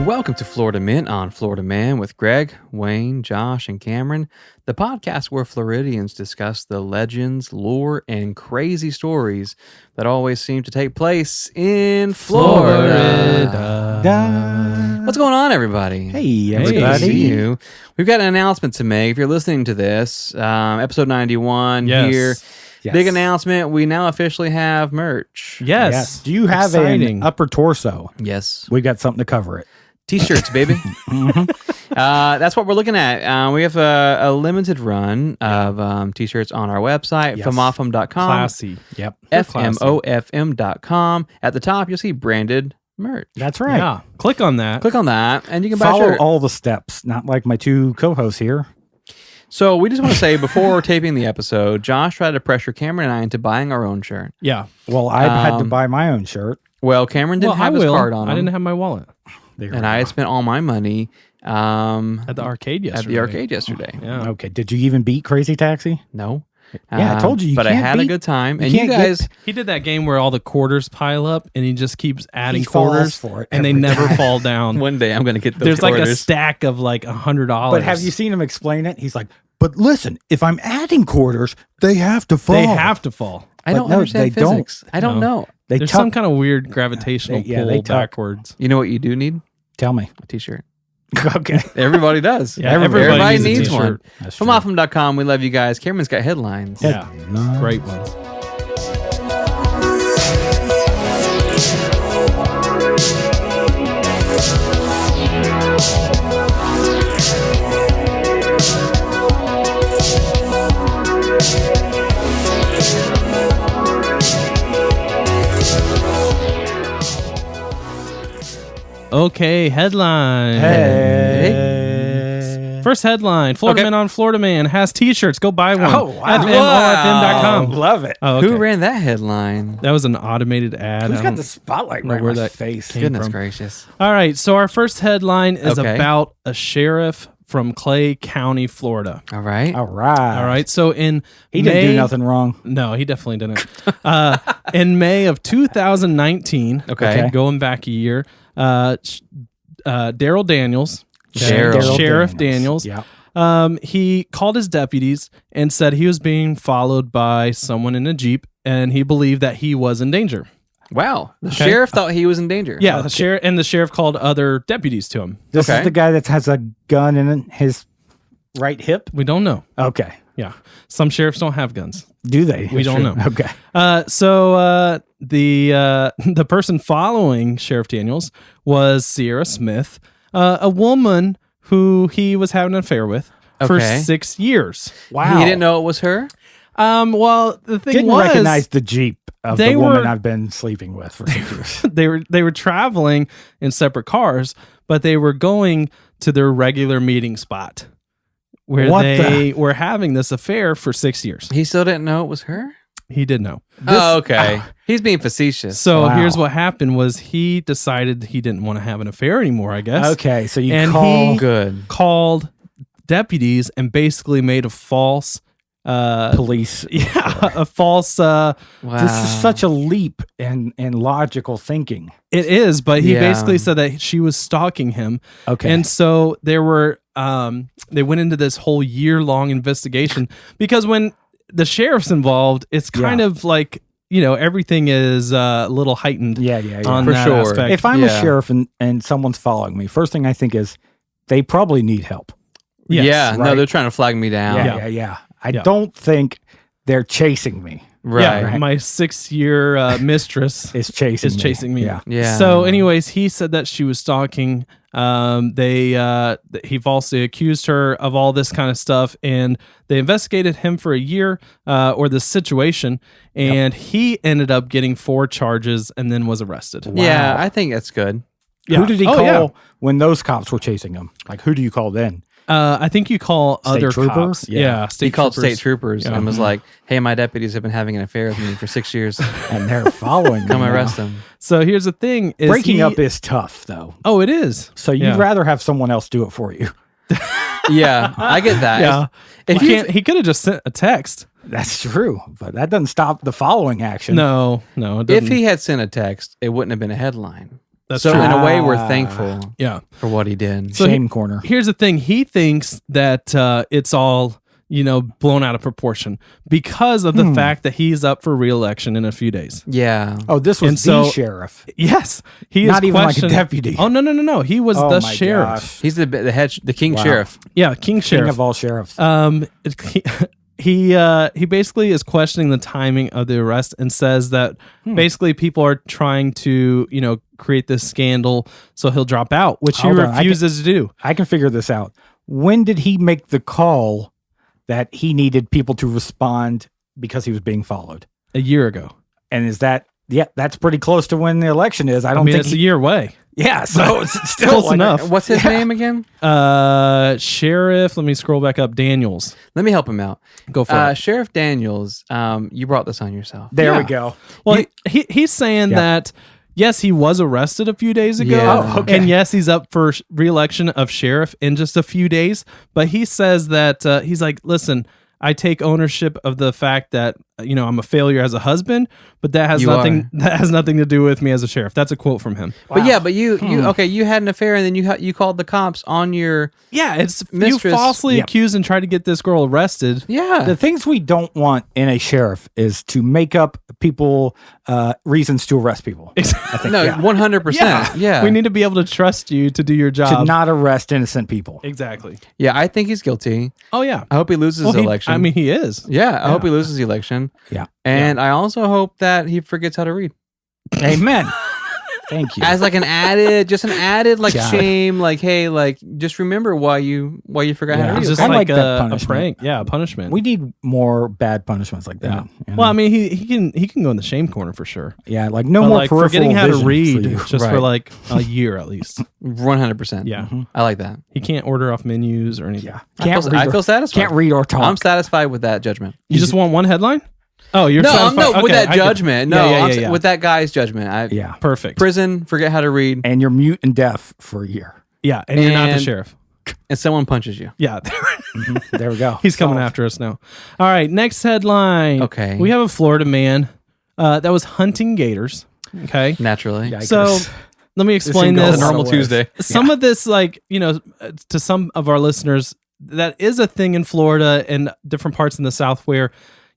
Welcome to Florida Mint on Florida Man with Greg, Wayne, Josh, and Cameron, the podcast where Floridians discuss the legends, lore, and crazy stories that always seem to take place in Florida. What's going on, everybody? Hey, everybody. Good to see you. We've got an announcement to make. If you're listening to this, episode 91 here. Yes. Big announcement. We now officially have merch. Yes. Do you have an upper torso? Yes. We got something to cover it. T-shirts, baby. That's what we're looking at. We have a limited run of T-shirts on our website, famofm.com. Classy. Yep. FMOFM.com. At the top, you'll see branded merch. That's right. Yeah. Click on that. Click on that, and you can buy a Follow shirt. all the steps, not like my two co-hosts here. So we just want to say, before taping the episode, Josh tried to pressure Cameron and I into buying our own shirt. Yeah. Well, I had to buy my own shirt. Well, Cameron didn't have his card on him. I didn't have my wallet. And I had spent all my money At the arcade yesterday. Yeah. Okay. Did you even beat Crazy Taxi? No. Yeah, I told you. But I had a good time. And you guys... He did that game where all the quarters pile up and he just keeps adding He falls quarters for it and they every never time. fall down. One day I'm going to get those There's quarters. like a stack of like $100. But have you seen him explain it? He's like, but listen, if I'm adding quarters, they have to fall. They have to fall. I don't no, understand they don't. physics. I don't know. There's some kind of weird gravitational they pull tuck. backwards. You know what you do need? Tell me. A T-shirt. Okay. Everybody does. Yeah, everybody needs a needs one. t-shirt. That's true. Famofm.com. We love you guys. Cameron's got headlines. Yeah. No. Great ones. Okay, headline. Hey. First headline. Florida Man on Florida Man has t-shirts. Go buy one. Oh, wow. FMOFM.com. Love it. Oh, okay. Who ran that headline? That was an automated ad. Who's I got don't the spotlight know right where in my that face? came Goodness from. gracious. All right, so our first headline is Okay. about a sheriff from Clay County, Florida. All right. All right. All right, so in He May, didn't do nothing wrong. No, he definitely didn't. In May of 2019, Okay. going back a year, Daryl Daniels, Daryl Sheriff Daniels, Yeah. he called his deputies and said he was being followed by someone in a Jeep, and he believed that he was in danger. Wow. The sheriff thought he was in danger. Yeah, the sheriff called other deputies to him. This Okay. is the guy that has a gun in his right hip? We don't know. Okay. Yeah, some sheriffs don't have guns. Do they? We don't know. Okay. So the person following Sheriff Daniels was Sierra Smith, a woman who he was having an affair with for Okay. 6 years. Wow. He didn't know it was her? Well, the thing Didn't was, recognize the Jeep of they the woman were- I've been sleeping with for 6 years. they were traveling in separate cars, but they were going to their regular meeting spot where What they were having this affair for 6 years. He still didn't know it was her? He did know. Okay. He's being facetious. So Wow. here's what happened was he decided he didn't want to have an affair anymore, I guess. Okay, so you And call... Good. Called deputies and basically made a false police. a false Wow. This is such a leap in logical thinking. it is, but he Yeah. basically said that she was stalking him. Okay. And so there were they went into this whole year-long investigation because when the sheriff's involved, it's kind of like, you know, everything is a little heightened yeah. on For that sure. aspect. If I'm Yeah. a sheriff and someone's following me, first thing I think is they probably need help. Yes, yeah. No, right. they're trying to flag me down. Yeah. I don't think they're chasing me. Right. Yeah, my 6-year mistress It's chasing me. Yeah. Yeah. So, anyways, he said that she was stalking. He falsely accused her of all this kind of stuff, and they investigated him for a year, or the situation, and he ended up getting 4 charges and then was arrested. Yeah, I think that's good. Yeah. Who did he Oh, call yeah. when those cops were chasing him? Like, who do you call then? I think you call State other trooper? cops. Yeah. Yeah, He called state troopers Yeah. and was like, hey, my deputies have been having an affair with me for 6 years. And they're following me Come now. arrest them. So here's the thing: is Breaking up is tough, though. Oh, it is. So you'd Yeah. rather have someone else do it for you. Yeah, I get that. Yeah. If He you can't- he could have just sent a text. That's true, but that doesn't stop the following action. No, it if doesn't. he had sent a text, it wouldn't have been a headline. That's So true. in a way, we're thankful Yeah. for what he did. So Shame corner. Here's the thing. He thinks that it's all, blown out of proportion because of the fact that he's up for re-election in a few days. Yeah. Oh, this was And the so- sheriff. Yes. He Not is even like a questioned- deputy. Oh, no. He was Oh the my sheriff. gosh. He's the king Wow. sheriff. Yeah, King King Sheriff. of all sheriffs. He basically is questioning the timing of the arrest and says that basically people are trying to create this scandal so he'll drop out, which Hold he on, I refuses to do. I can figure this out. When did he make the call that he needed people to respond because he was being followed? A year ago. And is that, that's pretty close to when the election is. I don't think it's a year away. yeah, so it's still Close like- enough. What's his name again? Sheriff, let me scroll back up. Daniels. Let me help him out. Go for it. Sheriff Daniels, you brought this on yourself. There Yeah. we go. Well, he's saying that, yes, he was arrested a few days ago. Yeah. Oh, okay. And yes, he's up for re-election of sheriff in just a few days. But he says that he's like, listen, I take ownership of the fact that I'm a failure as a husband, but that has nothing to do with me as a sheriff. That's a quote from him. But yeah, but you had an affair and then you called the cops on your It's Mistress. you falsely Yep. accused and tried to get this girl arrested. The things we don't want in a sheriff is to make up people reasons to arrest people. I think, No, yeah. 100%. Yeah. We need to be able to trust you to do your job. to not arrest innocent people. Exactly. Yeah, I think he's guilty. Oh yeah. I hope he loses Well, the election. he is. Yeah, I hope he loses the election. Yeah. And I also hope that he forgets how to read. Amen. Thank you. As like an added like Yeah. shame, like, hey, like just remember why you forgot how Yeah. to read. It's just I like, like that a punishment. prank. Yeah, a punishment. we need more bad punishments like that. Yeah. you know? Well, I mean, he can go in the shame corner for sure. yeah, like no But, more like peripheral forgetting how to vision for read you. just for Right. like a year at least. 100%. Yeah. I like that. He can't order off menus or anything. Yeah, I feel satisfied. Can't read or talk. I'm satisfied with that judgment. You just want one headline? Oh, you're No, satisfied? with Okay, that I get- judgment. Yeah, No, yeah. with that guy's judgment. yeah, Perfect. Prison, forget how to read, and you're mute and deaf for a year. Yeah, and you're not the And- sheriff. and someone punches you. Yeah. There we go. He's coming Solved. after us now. All right, next headline. Okay. We have a Florida man that was hunting gators. Okay. Naturally. Yikers. So let me explain can go It's this. a lot normal of ways. Tuesday. Some of this, to some of our listeners, that is a thing in Florida and different parts in the South where,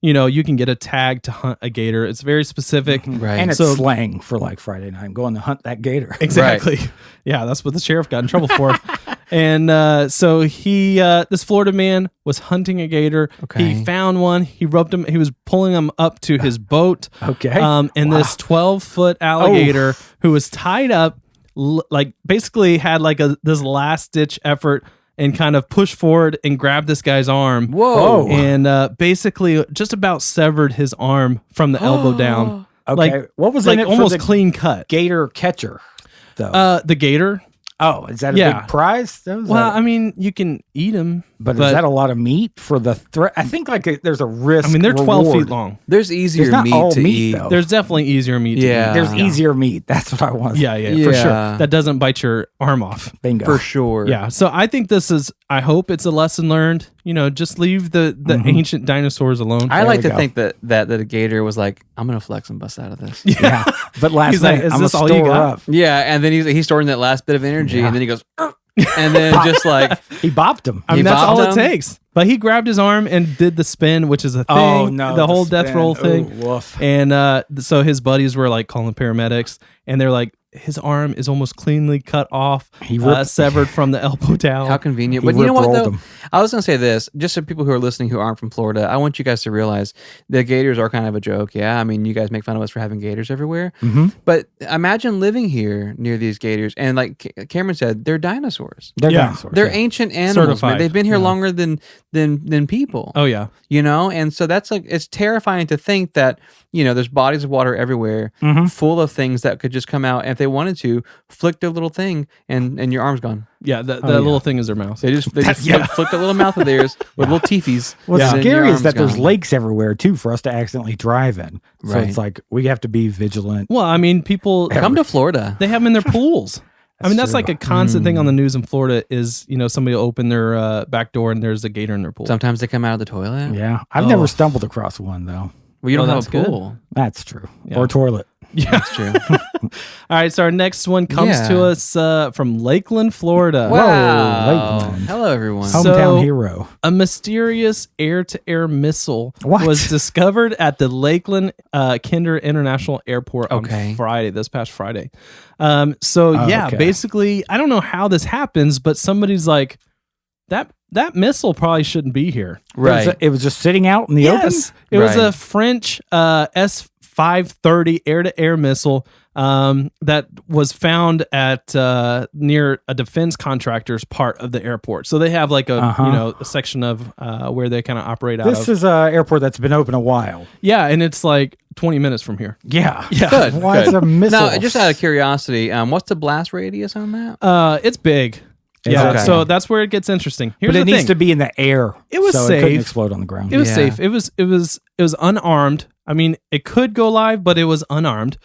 you can get a tag to hunt a gator. It's very specific. Right. And it's So- slang for like Friday night. I'm going to hunt that gator. Exactly. Yeah, that's what the sheriff got in trouble for. And so this Florida man was hunting a gator. Okay. He found one. He roped him. He was pulling him up to his boat. Okay. And this 12-foot alligator who was tied up, basically had this last ditch effort and kind of pushed forward and grabbed this guy's arm. Whoa. And basically just about severed his arm from the elbow down. Okay. What was in it for almost the clean cut. gator catcher, though? The gator. Oh, is that a Yeah. big prize? That was Well, a- I mean, you can eat them, but is that a lot of meat for the threat? I think there's a risk. I mean, they're 12 reward. feet long. There's easier There's not meat all to meat, eat. though. There's definitely easier meat to Yeah. eat. There's easier meat. That's what I want. Yeah, for Yeah. sure. That doesn't bite your arm off. Bingo. For sure. Yeah. So I think I hope it's a lesson learned. Just leave the ancient dinosaurs alone. I There like we to go. think that the gator was like, I'm gonna flex and bust out of this. Yeah. But last He's night, like, is I'm this gonna all you store got? up. Yeah, and then he's storing that last bit of energy, Yeah. and then he goes, "Ugh," and then just like, He bopped him. I mean, He that's all bopped it him? takes. But he grabbed his arm and did the spin, which is a thing. Oh, no. The whole death spin. roll thing. Ooh, woof. And so his buddies were like calling paramedics, and they're like, his arm is almost cleanly cut off, He ripped- severed from the elbow down. how convenient. He But you know what rip-rolled though? him. I was gonna say this, just so people who are listening who aren't from Florida, I want you guys to realize the gators are kind of a joke. Yeah, I mean, you guys make fun of us for having gators everywhere, but imagine living here near these gators, and like Cameron said, they're dinosaurs. They're Yeah. dinosaurs. They're yeah. ancient animals. Man. Certified. They've been here longer than people. Oh yeah. And so that's like, it's terrifying to think that there's bodies of water everywhere, full of things that could just come out, and if they wanted to, flick their little thing, and your arm's gone. Yeah, the yeah. little thing is their mouth. They just flick that little mouth of theirs with little teefies. What's and then your scary is arm's that there's gone. lakes everywhere too for us to accidentally drive in. So Right. it's like we have to be vigilant. Well, I mean, people Come to Florida. they have them in their pools. I mean, that's true. like a constant thing on the news in Florida is, somebody will open their back door and there's a gator in their pool. Sometimes they come out of the toilet. Yeah, I've Oh. never stumbled across one though. Well, you don't Oh, have that's a good. pool. That's true. Yeah. Or toilet. Yeah. That's true. All right, so our next one comes Yeah. to us from Lakeland, Florida. Wow. Lakeland. Hello, everyone. So- Hometown hero. A mysterious air-to-air missile What? was discovered at the Lakeland Kinder International Airport on Okay. this past Friday. Okay. Basically, I don't know how this happens, but somebody's like, that missile probably shouldn't be here. Right. It was just sitting out in the Yes, open. it was Right. a French S-530 air-to-air missile that was found at near a defense contractor's part of the airport. So they have like a a section of where they kind of operate out This of. is an airport that's been open a while. Yeah, and it's like 20 minutes from here. Yeah. Good. Why good. is there missiles? Now, just out of curiosity, what's the blast radius on that? It's big. Is Yeah, it? so that's where it gets interesting. Here's But it the needs thing. to be in the air. It was so it couldn't safe. explode on the ground. It was Yeah. safe. It was unarmed. I mean, it could go live, but it was unarmed.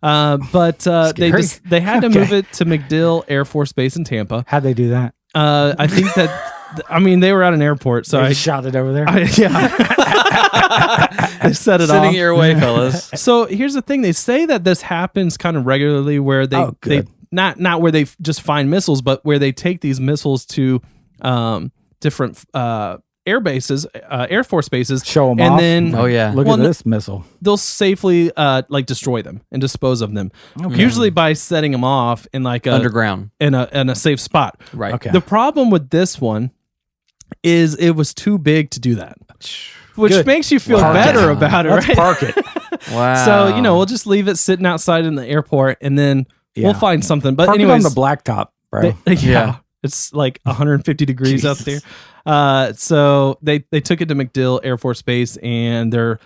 But Scary. they had to Okay. move it to MacDill Air Force Base in Tampa. How'd they do that? I think that they were at an airport, so They I shot it over there. they set it Sitting off. your way, fellas. So here's the thing: they say that this happens kind of regularly, where they good. not where they just find missiles, but where they take these missiles to different air bases, Air Force bases, Show 'em and off. then Oh, yeah. Look Well, at this missile. they'll safely like destroy them and dispose of them. Usually by setting them off in like a Underground. in a safe spot. Right. Okay. The problem with this one is it was too big to do that, which Good. makes you feel Park better it. about it, Let's right? park it. Wow. So we'll just leave it sitting outside in the airport, and then Yeah. we'll find something. But Park anyways, it on the blacktop, bro. yeah, Yeah. it's like 150 degrees out there. Jesus. So they took it to MacDill Air Force Base, and they're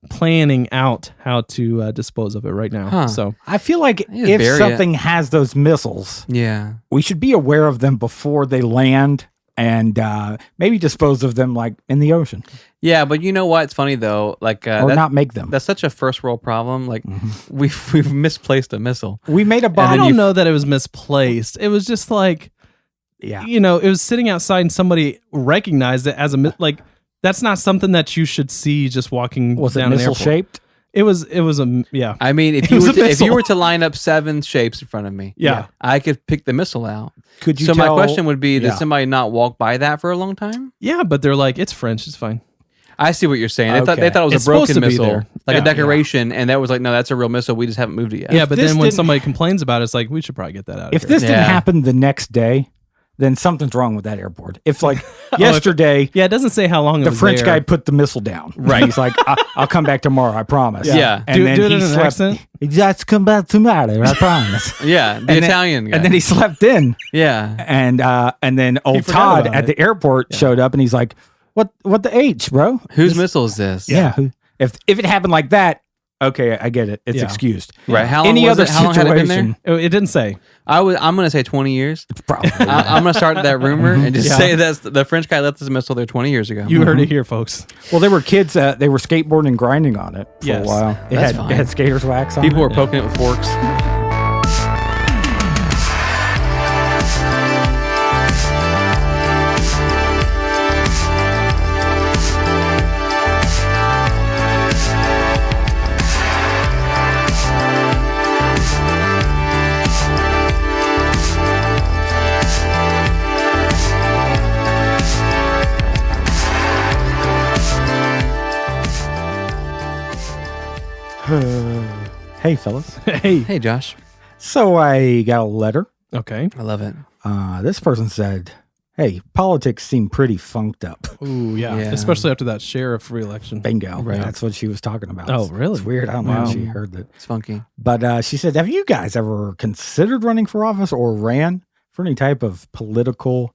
planning out how to dispose of it right now. Huh. So I feel like just if bury something has those missiles, Yeah. we should be aware of them before they land and maybe dispose of them like in the ocean Yeah, but you know what? It's funny, though. Like, or not make them. that's such a first world problem. Like, we've misplaced a missile. We made a I bomb. don't know that it was misplaced. It was just like, Yeah. it was sitting outside, and somebody recognized it as like. That's not something that you should see just walking Was it down an missile airport. shaped? It was yeah. I mean, if It you was were a to, if missile. you were to line up 7 shapes in front of me, Yeah. I could pick the missile out. Could you So my tell- question would be: Yeah. Did somebody not walk by that for a long time? Yeah, but they're like, it's French, it's fine. I see what you're saying. They Okay. thought it was It's a broken supposed to be missile, there. like Yeah. a decoration, and that was like, no, that's a real missile. We just haven't moved it yet. Yeah, but this then when didn't- somebody complains about it, it's like, we should probably get that out of If here. this didn't Yeah. happen the next day, then something's wrong with that airport. If like yesterday, Yeah, it doesn't say how long it the was French there. guy put the missile down. Right. He's like, I'll come back tomorrow. I promise. Yeah. And Do then it he in an slept. accent? He just come back tomorrow. I promise. yeah, the And then- Italian guy. And then he slept in. yeah, And then old forgot Todd about at it. the airport showed up and he's like, what the H, bro? whose missile is this? Yeah. If it happened like that, okay, I get it. It's Yeah. excused. Right. How long Any was other it? How long had it been there? situation, It didn't say. I'm gonna say 20 years. probably. I'm gonna start that rumor and just Yeah. say that the French guy left his missile there 20 years ago. You heard it here, folks. Well, there were kids. They were skateboarding and grinding on it for Yes. a while. It That's had, fine. it had skaters wax on People it. were poking it with forks. Hey, fellas. Hey. Hey, Josh. So I got a letter. Okay. I love it. This person said, hey, politics seem pretty funked up. Ooh, yeah. Yeah. Especially after that sheriff reelection. Bingo. Right. That's what she was talking about. Oh, really? It's weird. I don't know Wow. how she heard that. It's funky. But she said, have you guys ever considered running for office or ran for any type of political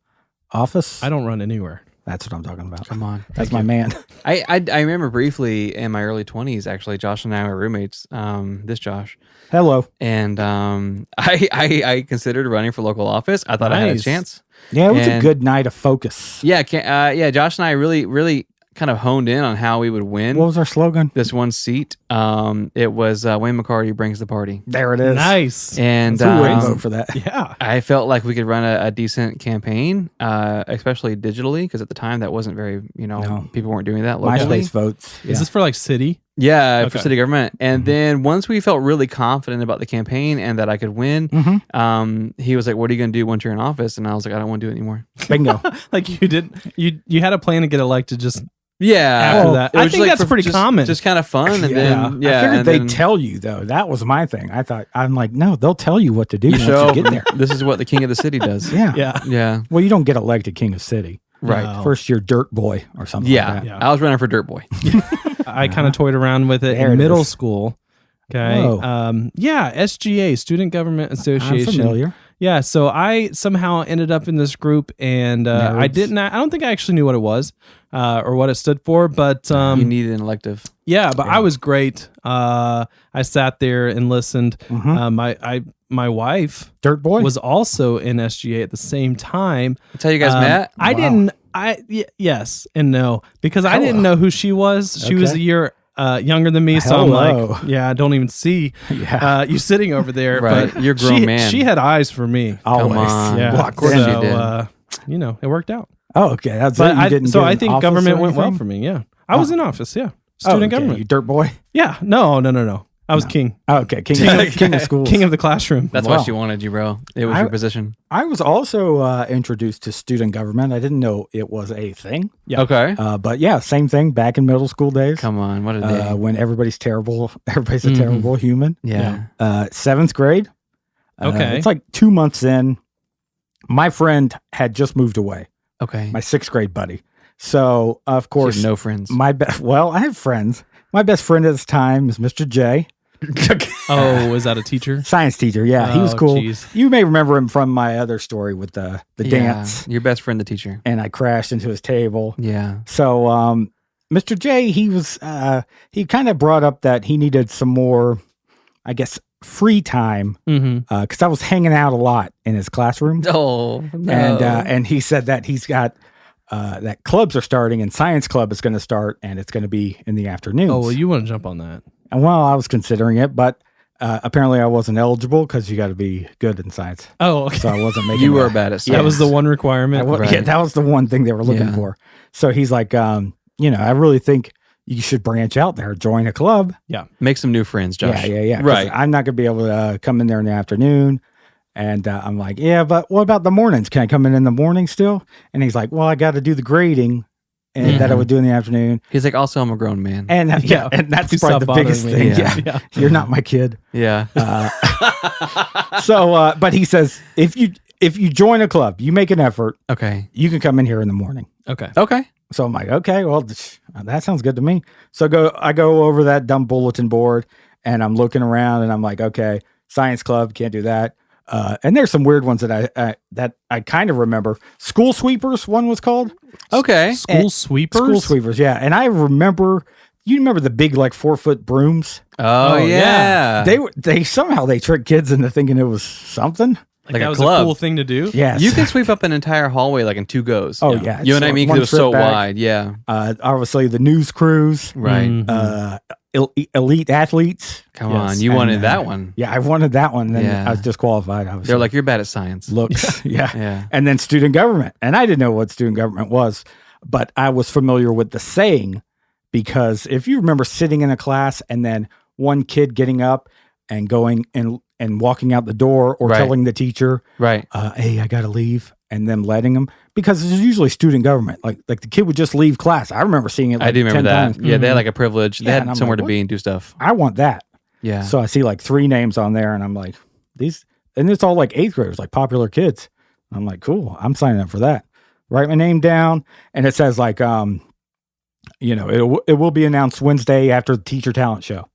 office? I don't run anywhere. That's what I'm talking about. Come on. That's my man. I remember briefly in my early 20s, actually, Josh and I were roommates. This Josh. Hello. And I considered running for local office. I thought I had a Nice. chance. Yeah, it was a And- good night of focus. Yeah, Josh and I really kind of honed in on how we would win What was our slogan? this one seat. It was Wayne McCarty brings the party. There it is. Nice. And Who wouldn't vote for that? Yeah. I felt like we could run a decent campaign, especially digitally, because at the time that wasn't very, No. people weren't doing that locally. MySpace votes. Is this for like city? Yeah, for Okay. city government. And then once we felt really confident about the campaign and that I could win, he was like, "What are you going to do once you're in office?" And I was like, "I don't want to do it anymore." Bingo. Like you had a plan to get elected just Yeah, after Well, that. it I was think like that's pretty just, common. just kind of fun. And I then figured and they'd then tell you though. That was my thing. I'm like, no, they'll tell you what to do you once show you get there. this is what the king of the city does. Yeah. yeah. Yeah, Well, you don't get elected king of city. right. No. First you're dirt boy or something Yeah. like that. Yeah. I was running for Dirt Boy. I kind of toyed around with it There in it middle is. school. Okay. Whoa. Yeah, SGA, Student Government I'm Association. familiar. Yeah, so I somehow ended up in this group, and I Nerds. don't think I actually knew what it was or what it stood for, but You needed an elective. yeah, but I was great. I sat there and listened. My wife Dirt boy? was also in SGA at the same time. That's how you guys met? I Wow. didn't. Yes and no, because I didn't know who she was. She was a Okay. year younger than me, so I'm Hello. like, yeah, I don't even see Yeah. you sitting over there. Right, But you're a grown she, man. She had eyes for me. Always. on. Yeah, Well, of course you so, did. it worked out. Oh, okay. That's But it. You didn't so get I an think office government or went well anything? for me. Yeah, I was in office. Yeah, Oh, student okay. government. You dirt boy? Yeah, no. I was king, Oh, okay. King of schools. king of the classroom. That's Wow. why she wanted you, bro. It was I- your position. I was also introduced to student government. I didn't know it was a thing. Yeah. Okay. But yeah, same thing back in middle school days. Come on. What a day. When everybody's terrible. Everybody's a terrible human. yeah. 7th grade. Okay. It's like 2 months in. My friend had just moved away. Okay. My 6th grade buddy. So of She course, had no friends. well, I have friends. My best friend at this time is Mr. J, Oh, is that a teacher? science teacher. Yeah, he was Oh, cool. geez. You may remember him from my other story with the Yeah. dance, Your best friend, the teacher. and I crashed into his table. Yeah. So, Mr. J, he kind of brought up that he needed some more, I guess, free time Mm-hmm. because I was hanging out a lot in his classroom, Oh, no. and he said that he's got that clubs are starting and science club is going to start and it's going to be in the afternoons. Oh, well, you want to jump on that? And well, I was considering it, but apparently I wasn't eligible because you got to be good in science, Oh, okay. so I wasn't making. you were that. bad at Yeah. That was the science. one I requirement. wa- Right. Yeah, that was the one thing they were looking Yeah. for. So he's like, I really think you should branch out there, join a club. Make some new friends, Josh. Yeah. 'Cause Right. I'm not going to be able to come in there in the afternoon. And I'm like, yeah, but what about the mornings? Can I come in the morning still? And he's like, well, I got to do the grading and that I would do in the afternoon. He's like, also, I'm a grown man. And Yeah. and that's Please probably stop the biggest bothering thing. me. Yeah. Yeah. You're not my kid. yeah. So, but he says, if you join a club, you make an effort, Okay. you can come in here in the morning. Okay. Okay. So I'm like, okay, well, that sounds good to me. So I go over that dumb bulletin board and I'm looking around and I'm like, okay, science club, can't do that. And there's some weird ones that I kind of remember. School sweepers, one was called. Okay. School sweepers. School sweepers, yeah. And I remember, you remember the big like 4-foot brooms? Oh, Oh, yeah. They somehow they tricked kids into thinking it was something. Like Like that a was club. a cool thing to do. Yes. You can sweep up an entire hallway like in 2 goes. Oh yeah. You know what I mean? Because One it was so trip back. wide. Yeah. Obviously the news crews, Right. Mhm. elite athletes. Come Yes. on. You And, wanted that one. Yeah, I wanted that one. And then Yeah. I was disqualified. I was They're like, you're bad at science. looks. Yeah. Yeah. And then student government. And I didn't know what student government was, but I was familiar with the saying because if you remember sitting in a class and then one kid getting up and going and walking out the door or Right. telling the teacher, Right. hey, I got to leave, and them letting them, because it's usually student government. Like the kid would just leave class. I remember seeing it like I do remember 10 that. times. Yeah. They had like a privilege. They Yeah, and had I'm somewhere like, to what? be and do stuff. I want that. Yeah. So I see like 3 names on there, and I'm like, these, and it's all like 8th graders, like popular kids. I'm like, cool, I'm signing up for that. Write my name down, and it says like, it will be announced Wednesday after the teacher talent show.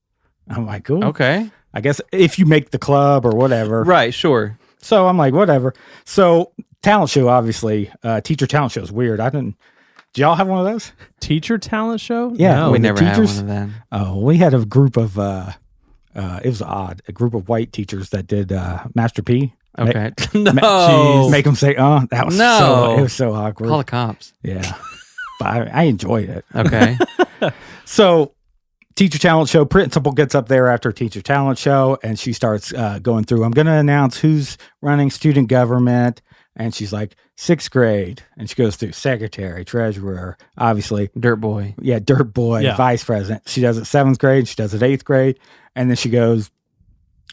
I'm like, cool. Okay. I guess if you make the club or whatever. Right. Sure. So I'm like, whatever. So talent show, obviously, teacher talent show is weird. Do y'all have one of those? Teacher talent show. Yeah, No. we the never had teachers- one of them. Oh, we had a group of, it was odd, a group of white teachers that did Master P. Okay. Ma- no. Make them say, that was No. it was so awkward. Call the cops. Yeah. But I enjoyed it. Okay. So teacher talent show. Principal gets up there after teacher talent show, and she starts going through. I'm going to announce who's running student government, and she's like 6th grade, and she goes through secretary, treasurer, obviously Dirt boy. yeah, dirt boy, Yeah. vice president. She does it 7th grade. She does it 8th grade, and then she goes,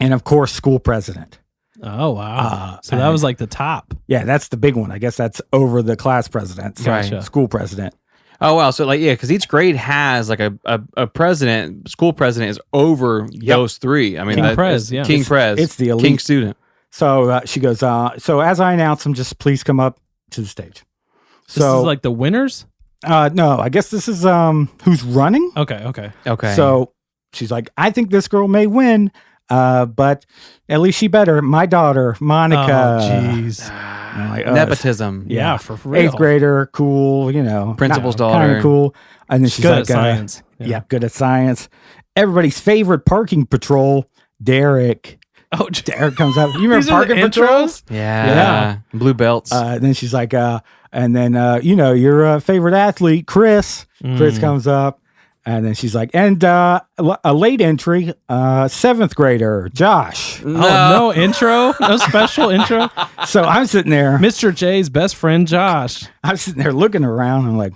and of course, school president. Oh wow. So that and- was like the top. Yeah, that's the big one. I guess that's over the class president, Gotcha. school president. Oh wow! So like because each grade has like a president, school president is over those three. I mean, King Prez, yeah. King Prez, it's the elite. King student. So she goes, so as I announce them, just please come up to the stage. This So is like the winners. no, I guess this is who's running. Okay. Okay. So she's like, I think this girl may win, but at least she better. My daughter, Monica. Oh jeez. I'm like, nepotism. Yeah, for real. 8th grader, cool, Principal's kind daughter. of cool. And then she's Good like, at science. yeah, good at science. Everybody's favorite parking patrol, Derek. Oh, Derek comes up. You remember these are the parking patrols? intros. Yeah. Blue belts. Then she's like, and then your favorite athlete, Chris. Chris comes up, and then she's like, and a late entry, 7th grader, Josh. Oh, no intro, no special intro. So I'm sitting there, Mr. J's best friend Josh. I'm sitting there looking around. I'm like,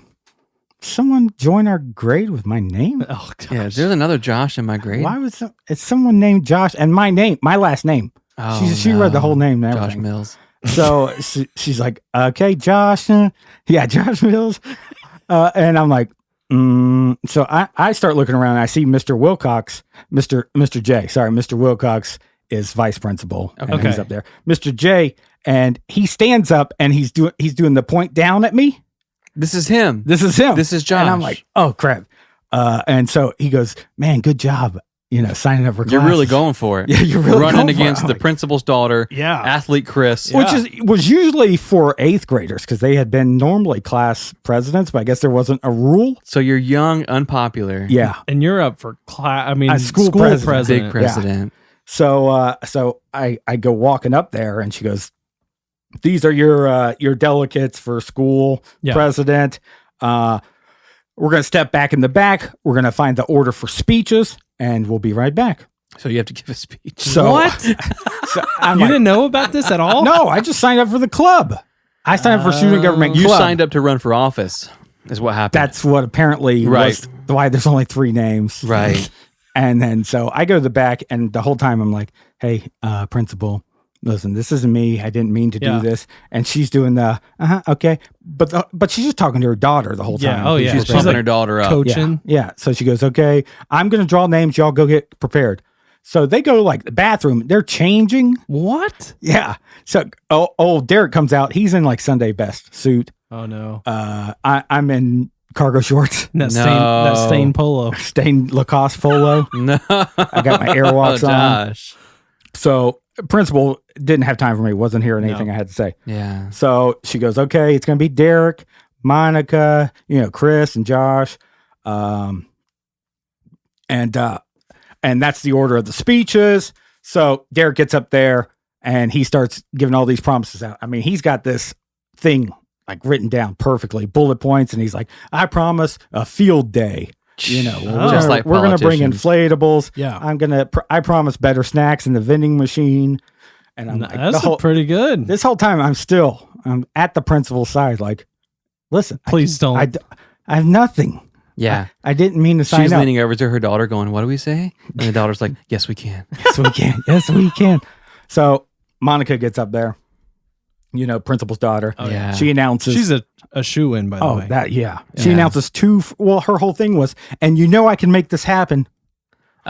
someone join our grade with my name? Oh gosh. yeah. There's another Josh in my grade. Why was it's someone named Josh and my last name? Oh, She read the whole name and Josh everything. Mills. So she's like, okay, Josh. Yeah, Josh Mills. And I'm like, so I start looking around. And I see Mr. Wilcox, Mr. J. Sorry, Mr. Wilcox is vice principal. And Okay. he's up there. Mr. J, and he stands up and he's doing the point down at me. This is him. This is him. This is And I'm Josh. like, oh crap. And so he goes, man, good job. Signing up for You're really classes." going for it. Yeah, you're really running going for it. against I'm the like, principal's daughter, Yeah. athlete Chris. Yeah. which was usually for 8th graders because they had been normally class presidents, but I guess there wasn't a rule. So you're young, unpopular, Yeah. And you're up for class. I mean, School school president. president. big president. So I go walking up there and she goes, these are your delegates for school Yeah. president. We're going to step back in the back. We're going to find the order for speeches and we'll be right back. So you have to give a speech. So, What? so I'm You like, didn't know about this at all? no, I just signed up for the club. I signed up for student government You club. signed up to run for office, is what happened. That's what apparently Right. was why there's only 3 names. Right. And then so I go to the back and the whole time I'm like, hey, principal, listen, this isn't me. I didn't mean to Yeah. do this. And she's doing the, okay. But she's just talking to her daughter the whole Yeah. time. Oh, yeah. She's She's pumping like her daughter up. Coaching. Yeah. So she goes, okay, I'm going to draw names. Y'all go get prepared. So they go to like the bathroom. They're changing. What? Yeah. So old Derek comes out. He's in like Sunday best suit. Oh no. I'm in cargo shorts, That stained polo. stained Lacoste polo. No. I got my airwalks on. Josh. So principal didn't have time for me. Wasn't hearing anything I had to say. Yeah. So she goes, okay, it's going to be Derek, Monica, Chris and Josh. And that's the order of the speeches. So Derek gets up there and he starts giving all these promises out. I mean, he's got this thing like written down perfectly, bullet points. And he's like, I promise a field day. Just like we're gonna bring politicians. inflatables. Yeah. I promise better snacks in the vending machine. And I'm like, That's pretty good. this whole time I'm at the principal's side. Like, listen, Please don't. I have nothing. Yeah. I didn't mean to sign She's up. leaning over to her daughter going, what do we say? And the daughter's like, yes, we can. Yes, we can. Yes, we can. So Monica gets up there, principal's daughter. Oh, yeah. She announces. She's a shoe-in, by the way. She announces her whole thing was, and I can make this happen.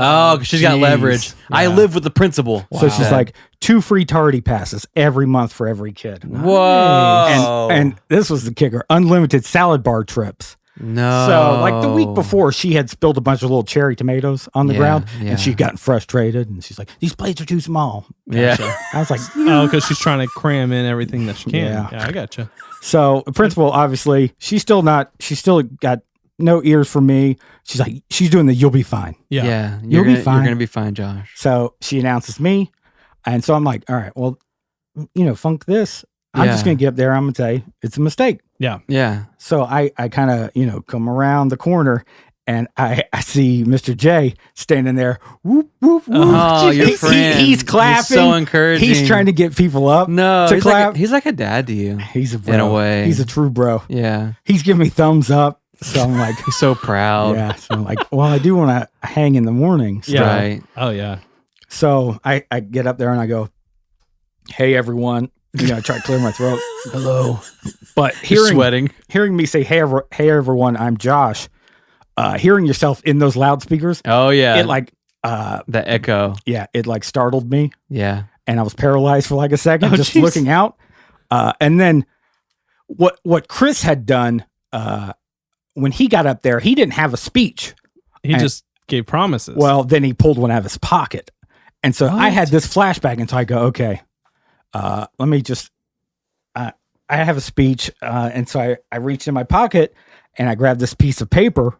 Oh, 'cause she's got Jeez. leverage. I Yeah. live with the principal. So she's like 2 free tardy passes every month for every kid. whoa. And this was the kicker: unlimited salad bar trips. no. So, like the week before, she had spilled a bunch of little cherry tomatoes on the Yeah, ground, yeah. and she'd gotten frustrated. And she's like, "These plates are too small." Yeah. I was like, Oh, because she's trying to cram in everything that she can. Yeah. Yeah, I gotcha. So, the principal, obviously, she's still got no ears for me. She's like, she's doing the "you'll be fine." Yeah. Yeah. You'll be You're fine. going to be fine, Josh. So she announces me, and so I'm like, all right, well, funk this. I'm just Yeah. gonna get up there. I'm gonna tell you it's a mistake. Yeah. Yeah. So I kind of come around the corner, and I see Mr. J standing there. Whoop, whoop, whoop. Oh, your friend. He's clapping. He's so encouraging. He's trying to get people up No, to he's clap. he's like a dad to you. He's a bro. In a way. He's a true bro. Yeah. He's giving me thumbs up. So I'm like, He's so proud. yeah. So I'm like, well, I do want to hang in the morning. So, Right. Oh yeah. so I get up there and I go, hey, everyone. I try to clear my throat. Hello. But You're sweating. hearing me say, hey, everyone, I'm Josh. Hearing yourself in those loudspeakers, Oh, yeah. it like, the echo. it like startled me. Yeah. And I was paralyzed for like a second, just geez. looking out. And then what Chris had done, when he got up there, he didn't have a speech. He just gave promises. Well, then he pulled one out of his pocket. And so I What? had this flashback. And so I go, okay, let me just, I have a speech. And so I reached in my pocket and I grabbed this piece of paper.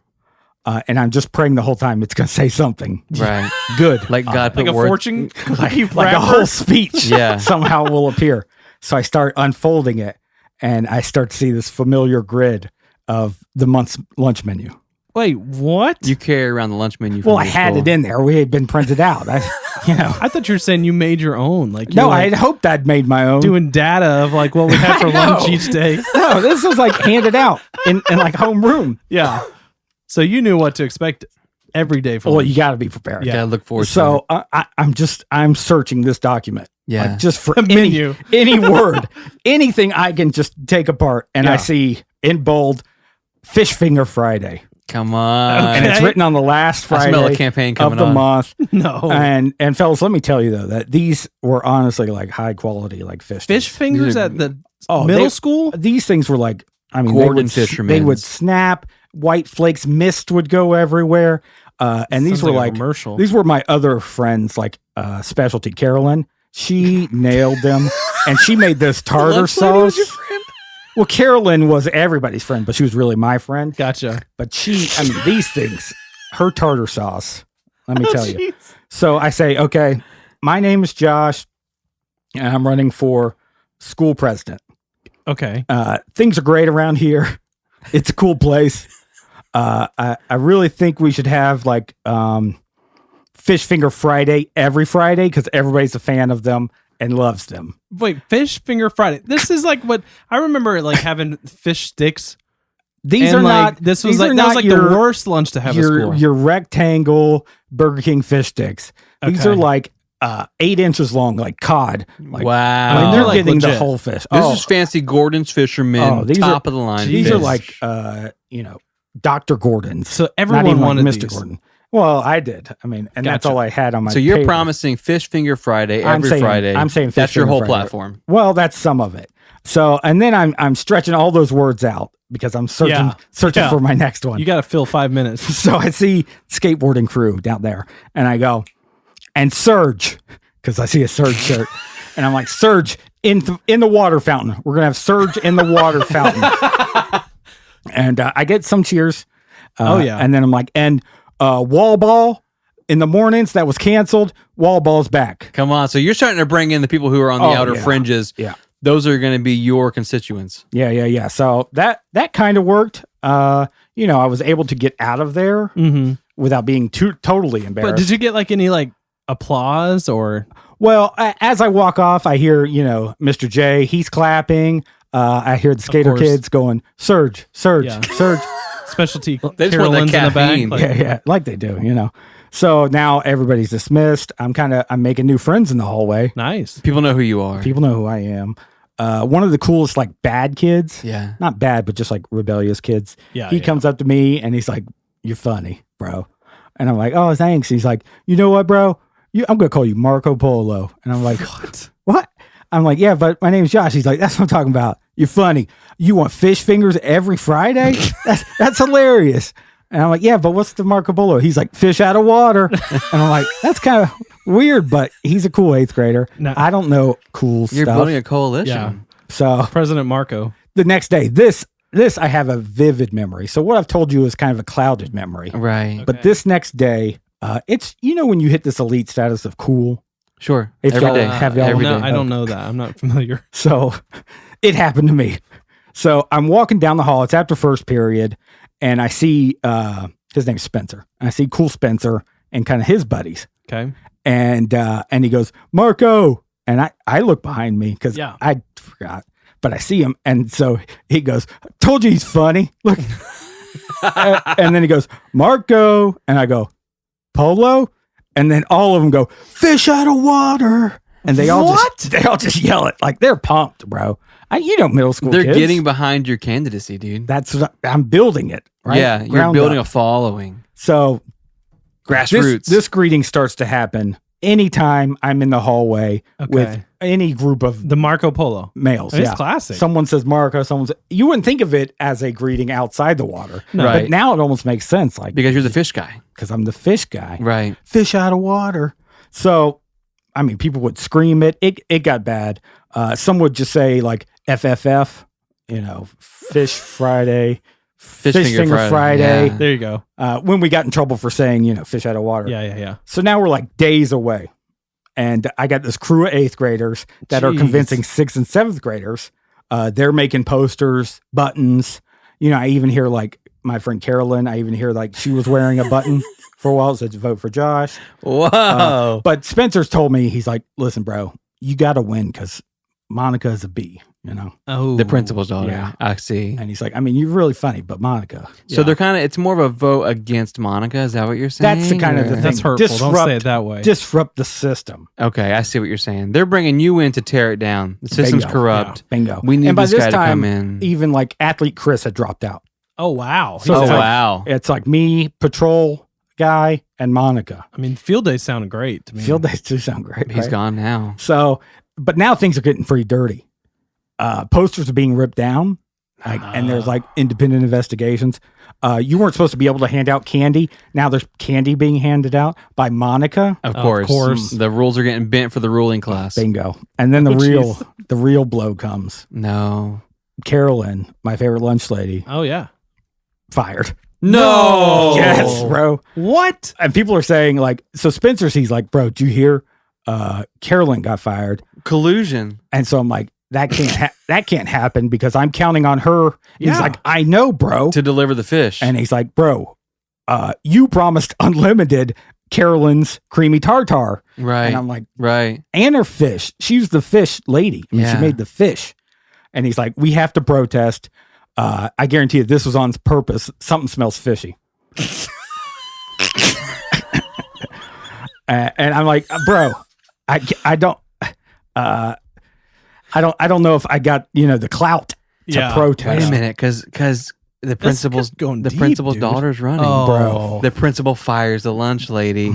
And I'm just praying the whole time it's going to say something Right. good. Like God like put a words. fortune like cookie a wrapper. whole speech Yeah. somehow will appear. So I start unfolding it and I start to see this familiar grid of the month's lunch menu. What? You carry around the lunch menu. From Well, I your had school. it in there. We had been printed out. I thought you were saying you made your own. Like no, you're, I like, had hoped I'd made my own. doing data of like what we had for I know. lunch each day. No, this was like handed out in like homeroom. Yeah. So you knew what to expect every day for Well, lunch. you got to be prepared. You gotta look forward to it. So I'm searching this document. Yeah. Like, just for The menu. any word, anything I can just take apart. And I Yeah. see in bold, Fish Finger Friday. Come on. And it's Okay. written on the last I Friday smell a campaign of coming the on. month. No. And fellas, let me tell you though, that these were honestly like high quality, like fish. Fish sticks. fingers These are- at the Oh, middle they- school? These things were like, I mean, Gordon they Fisherman's. would snap, white flakes, mist would go everywhere. And these Sounds were like a like, commercial. these were my other friends, like specialty Carolyn. She nailed them and she made this tartar Lunch lady was sauce. your friend? Well, Carolyn was everybody's friend, but she was really my friend. Gotcha. But these things, her tartar sauce, let me tell you. Jeez. So I say, okay, my name is Josh, and I'm running for school president. Okay. Things are great around here. It's a cool place. I really think we should have like Fish Finger Friday every Friday because everybody's a fan of them and loves them. Wait, fish finger Friday. This is like what I remember, like having fish sticks. These and are like, not. This was these like are that was not like the worst lunch to have at school. your rectangle Burger King fish sticks. These Okay. are like 8 inches long, like cod. Like, Wow. I mean, they're like getting the legit. whole fish. This is fancy Gordon's Fisherman, Oh, these top of the line. these are fish. like Dr. Gordon's. So Not everyone even like wanted Mr. these. Gordon. Well, I did. I mean, and that's Gotcha. all I had on my. So you're paper. promising Fish Finger Friday I'm every saying- Friday. I'm saying Fish that's your Finger whole Friday. platform. Well, that's some of it. So, and then I'm stretching all those words out because I'm searching Yeah. for my next one. You got to fill 5 minutes. So I see skateboarding crew down there, and I go, and Surge, because I see a Surge shirt, and I'm like, Surge in the water fountain. We're gonna have Surge in the water fountain, and I get some cheers. Oh, yeah. and then I'm like, and wall ball in the mornings that was canceled. Wall ball's back. Come on. So you're starting to bring in the people who are on the Oh, outer yeah. fringes. Yeah. Those are going to be your constituents. Yeah. So that kind of worked. I was able to get out of there Mm-hmm. without being totally embarrassed. But did you get like any like applause or? Well, as I walk off, I hear, Mr. J, he's clapping. I hear the skater course. kids going, Surge, Yeah. Surge. Specialty They just want that Carolyn's in the back. caffeine. Like, Yeah, like they do. So now everybody's dismissed. I'm making new friends in the hallway. Nice. People know who you are. People know who I am. One of the coolest, like, bad kids. Yeah. Not bad, but just like rebellious kids. Yeah. He comes up to me and he's like, "You're funny, bro." And I'm like, "Oh, thanks." He's like, "You know what, bro? I'm going to call you Marco Polo." And I'm like, What? I'm like, "Yeah, but my name's Josh." He's like, "That's what I'm talking about. You're funny. You want fish fingers every Friday? That's hilarious." And I'm like, "Yeah, but what's the Marco Polo?" He's like, "Fish out of water." And I'm like, "That's kind of weird," but he's a cool 8th grader. No. I don't know cool You're stuff. building a coalition. Yeah. So President Marco. the next day, this I have a vivid memory. So what I've told you is kind of a clouded memory. Right. But this next day, it's when you hit this elite status of cool. Sure. If Every y'all day. have y'all- Every No, day. I don't know that. I'm not familiar. So it happened to me. So I'm walking down the hall. It's after first period, and I see His name's Spencer. And I see cool Spencer and kind of his buddies. Okay. And he goes, Marco. And I look behind me because I forgot, but I see him. And so he goes, told you he's funny. Look. And then he goes, Marco. And I go, Polo. And then all of them go, fish out of water. And they all just yell it like they're pumped, bro. Middle school They're kids. getting behind your candidacy, dude. That's what I'm building it. Right? Yeah, you're Ground building up. a following. So Grassroots. This greeting starts to happen anytime I'm in the hallway with any group of The Marco Polo. males. It's classic. Someone says Marco, you wouldn't think of it as a greeting outside the water. No. Right. But now it almost makes sense. Like Because you're the fish guy. because I'm the fish guy. Right. Fish out of water. So, I mean, people would scream it. It got bad. Some would just say like FFF, Fish Friday, Fish Finger Friday. Yeah. There you go. When we got in trouble for saying, fish out of water. Yeah. So now we're like days away. And I got this crew of 8th graders that are Jeez. convincing 6th and 7th graders. They're making posters, buttons. I even hear like my friend Carolyn, like she was wearing a button for a while. It said vote for Josh. Whoa. But Spencer's told me, he's like, listen, bro, you got to win because Monica is a B, Oh. The principal's daughter. Yeah. I see. And he's like, I mean, you're really funny, but Monica. So they're it's more of a vote against Monica. Is that what you're saying? That's the kind of the Or- thing. That's hurtful. Don't say it that way. Disrupt the system. Okay, I see what you're saying. They're bringing you in to tear it down. The system's Bingo. corrupt. Bingo. We need and by this this guy to time, come in. even like athlete Chris had dropped out. Oh, wow. So Oh, it's like- wow. It's like me, patrol guy, and Monica. I mean, field days sounded great to me. Field days do sound great. He's right? gone now. So, but now things are getting pretty dirty. Posters are being ripped down, and there's like independent investigations. You weren't supposed to be able to hand out candy. Now there's candy being handed out by Monica. Of Of course. course. The rules are getting bent for the ruling class. Bingo. And then Oh, the real blow comes. No. Carolyn, my favorite lunch lady, Oh, yeah. fired. No. Yes, bro. What? And people are saying like, so Spencer's, he's like, bro, did you hear? Carolyn got fired. Collusion. And so I'm like, that can't happen because I'm counting on her. Yeah. He's like, I know, bro. To deliver the fish. And he's like, bro, you promised unlimited Carolyn's creamy tartar. right. And I'm like, right. and her fish. She was the fish lady. I mean, Yeah. she made the fish. And he's like, we have to protest. I guarantee you this was on purpose. Something smells fishy. And I'm like, bro, I don't know if I got, the clout to Yeah. protest. Wait a minute, because the principal's going the deep, principal's dude. daughter's running, Oh. bro. The principal fires the lunch lady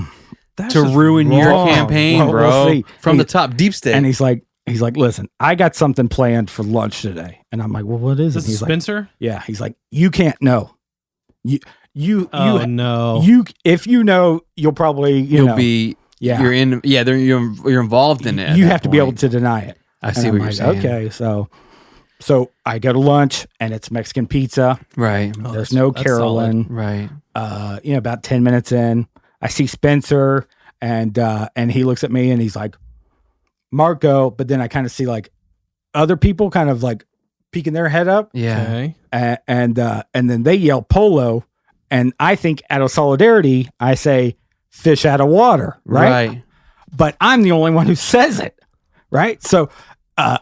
That's to just ruin your wrong. campaign, Well, bro. we'll see. From the He- top, deep state. And he's like, listen, I got something planned for lunch today. And I'm like, well, what is it? This He's is like, Spencer? yeah. He's like, you can't know. Oh, no. If you know, you'll probably, You'll know, be yeah. you're in you're involved in it. at You that have to be able point. to deny it. I And see I'm what you're like, saying. okay, so I go to lunch and it's Mexican pizza. Right. Oh, There's that's- no that's Carolyn. Right. About 10 minutes in, I see Spencer and he looks at me and he's like, Marco, but then I kind of see like other people kind of like peeking their head up Yeah. Okay. and then they yell Polo. And I think out of solidarity, I say fish out of water. Right. But I'm the only one who says it. Right. So,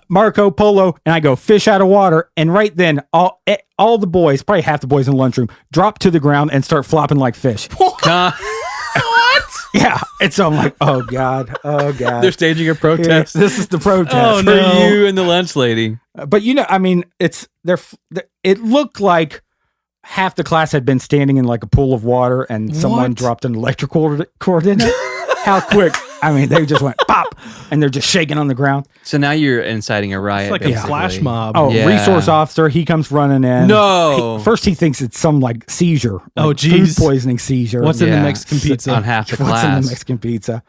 Marco Polo, and I go fish out of water. And right then all the boys, probably half the boys in the lunchroom, drop to the ground and start flopping like fish. Con- Yeah. And so I'm like, oh God. They're staging a protest This is the protest. Oh, for no. you and the lunch lady. But I mean, it looked like half the class had been standing in like a pool of water and someone What? dropped an electrical cord in it. How quick. I mean, they just went pop and they're just shaking on the ground. So now you're inciting a riot. It's like a basically. flash mob. Oh, Yeah. resource officer. He comes running in. No. First he thinks it's some like seizure. Oh, like geez. Food poisoning seizure. What's in the Yeah. Mexican pizza? on half the What's in class? the Mexican pizza?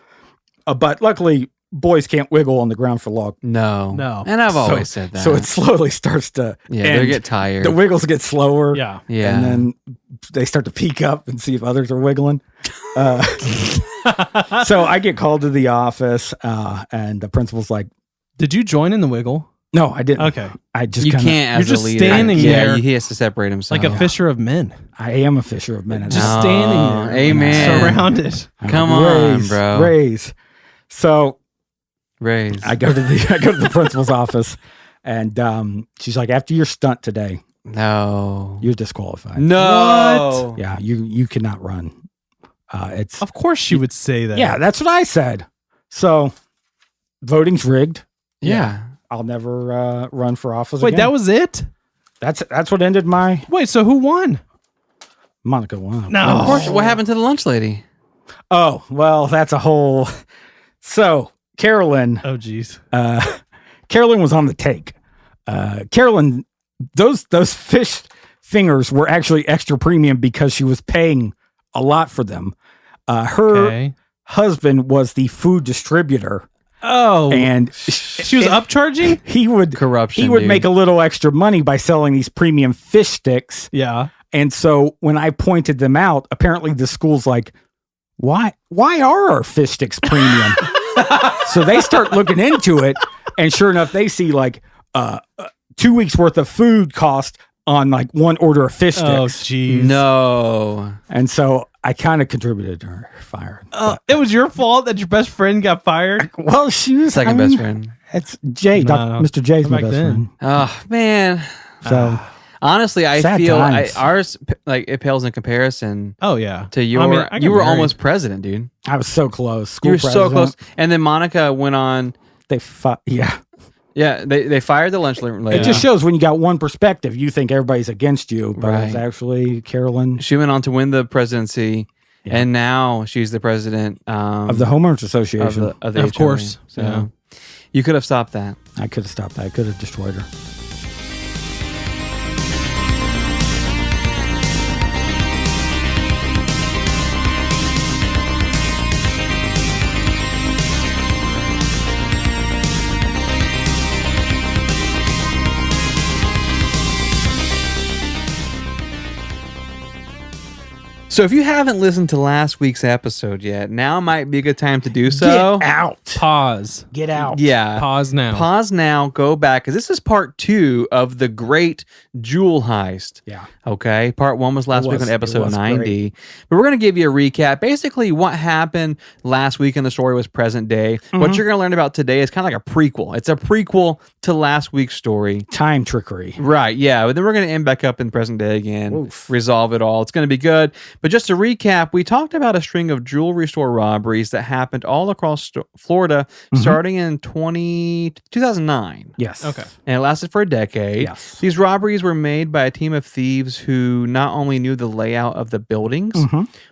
But luckily, boys can't wiggle on the ground for long. No. And I've always said that. So it slowly starts to yeah, end. they get tired. The wiggles get slower. Yeah. yeah. And then they start to peek up and see if others are wiggling. So I get called to the office, and the principal's like, Did you join in the wiggle? No, I didn't. Okay. I just You kinda, can't as You're just a leader. standing Yeah, there he has to separate himself. like a fisher of men. I am a fisher of men. at Just that. standing there. Amen. Surrounded. I'm Come like, on, raise, bro. Raise. So Raise. I go to the principal's office, and she's like, after your stunt today, No. you're disqualified. No. Yeah, you cannot run. It's Of course she would say that. yeah, that's what I said. So voting's rigged. Yeah. I'll never run for office Wait, again. that was it? That's what ended my Wait, so who won? Monica won. No. Of course. What happened to the lunch lady? Oh, well, that's a whole. So Carolyn, Oh, geez. Carolyn was on the take. Carolyn, those fish fingers were actually extra premium because she was paying a lot for them. Her Okay. husband was the food distributor, Oh, and she was upcharging? he would Corruption. he would dude. make a little extra money by selling these premium fish sticks. Yeah. And so when I pointed them out, apparently the school's like, why are our fish sticks premium? So they start looking into it, and sure enough, they see like 2 weeks worth of food cost on like one order of fish Oh, sticks. geez. No. And so I kind of contributed to her firing. It was your fault that your best friend got fired? Well, she was Second best friend. It's Jay. No, Mr. Jay's my back best then. friend. Oh man. So Honestly, I Sad feel times. ours like it pales in comparison Oh, yeah. to your. I mean, I got you were married. almost president, dude. I was so close. School You were so president. close. And then Monica went on. Yeah. Yeah, they fired the lunch lady. It just shows when you got one perspective, you think everybody's against you, but it's Right. actually Carolyn She went on to win the presidency, Yeah. and now she's the president of the Homeowners Association. of the Of HOA. course. So Yeah. you could have stopped that. I could have stopped that. I could have destroyed her. So if you haven't listened to last week's episode yet, now might be a good time to do so. Get out. Pause. Get out. Yeah. Pause now. Pause now, go back, because this is part 2 of the great jewel heist. Yeah. Okay. Part 1 was last week was. on It episode was 90. But we're going to give you a recap. Basically, what happened last week in the story was present day. What you're going to learn about today is kind of like a prequel. It's a prequel to last week's story. Time trickery. Right, yeah. But then we're going to end back up in present day again, Oof. resolve it all. It's going to be good. But just to recap, we talked about a string of jewelry store robberies that happened all across Florida starting in 2009. Yes. Okay. And it lasted for a decade. Yes. These robberies were made by a team of thieves who not only knew the layout of the buildings,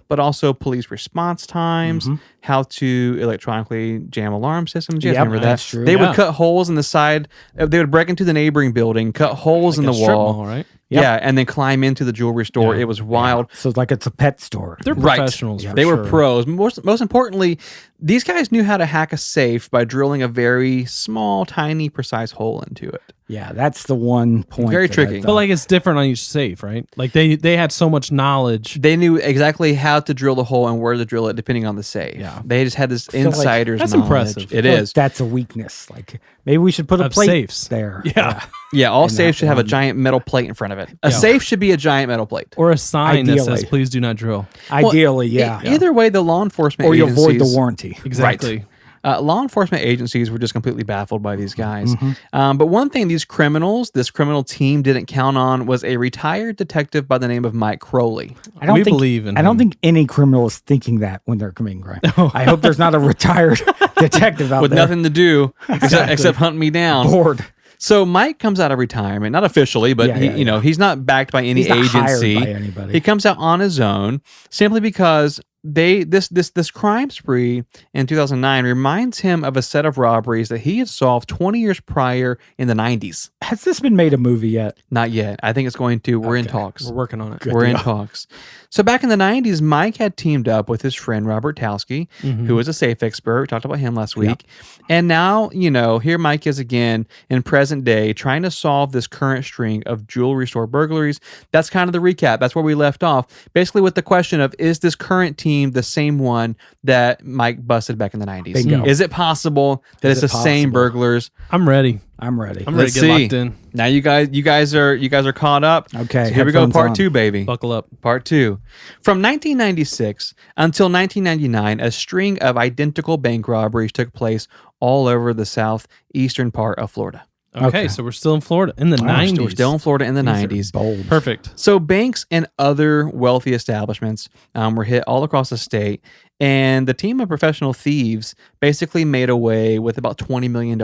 but also police response times, how to electronically jam alarm systems. You guys Yep, remember that? that's true. They Yeah. would cut holes in the side. They would break into the neighboring building, cut holes in the A strip wall. mall, right? Yep. Yeah, and then climb into the jewelry store. Yeah. It was wild. So it's like it's a pet store. They're Right. professionals. for They were sure. pros. Most importantly, these guys knew how to hack a safe by drilling a very small, tiny, precise hole into it. Yeah, that's the one point. Very that I tricky. thought- But like it's different on each safe, right? Like they had so much knowledge. They knew exactly how to drill the hole and where to drill it, depending on the safe. Yeah. They just had this feel like insider's that's knowledge. impressive. It I feel like is. that's a weakness. Like maybe we should put a Of plate safes. there. Yeah. Yeah, all in safes that should have a one. giant metal plate in front of it. A Yeah. safe should be a giant metal plate. Or a sign that says Ideally. please do not drill. Ideally, yeah. Either way, the law enforcement Or you agencies, avoid the warranty. Exactly. law enforcement agencies were just completely baffled by these guys. Mm-hmm. But one thing this criminal team didn't count on was a retired detective by the name of Mike Crowley. I don't We think, believe in I don't him. think any criminal is thinking that when they're committing crime. I hope there's not a retired detective out With there nothing to do except hunt me down. bored. So Mike comes out of retirement, not officially, but Yeah, he's not backed by any He's not hired agency. by anybody. He comes out on his own simply because this crime spree in 2009 reminds him of a set of robberies that he had solved 20 years prior in the 90s. Has this been made a movie yet? Not yet. I think it's going to. We're in talks. We're working on it. Good We're in deal. talks. So back in the 90s, Mike had teamed up with his friend Robert Towski, who was a safe expert. We talked about him last week. And now, here Mike is again in present day trying to solve this current string of jewelry store burglaries. That's kind of the recap. That's where we left off. Basically with the question of, is this current team team the same one that Mike busted back in the 90s? Bingo. Is it possible that Is it's it the same possible? burglars? I'm ready. I'm ready. I'm ready Let's to get see. locked in. Now you guys are caught up. Okay, So here we go. headphones Part on. 2, baby. Buckle up. Part 2. From 1996 until 1999, a string of identical bank robberies took place all over the southeastern part of Florida. Okay, so we're still in Florida in the Wow, 90s. We're still in Florida in the These are 90s. bold. Perfect. So banks and other wealthy establishments were hit all across the state, and the team of professional thieves basically made away with about $20 million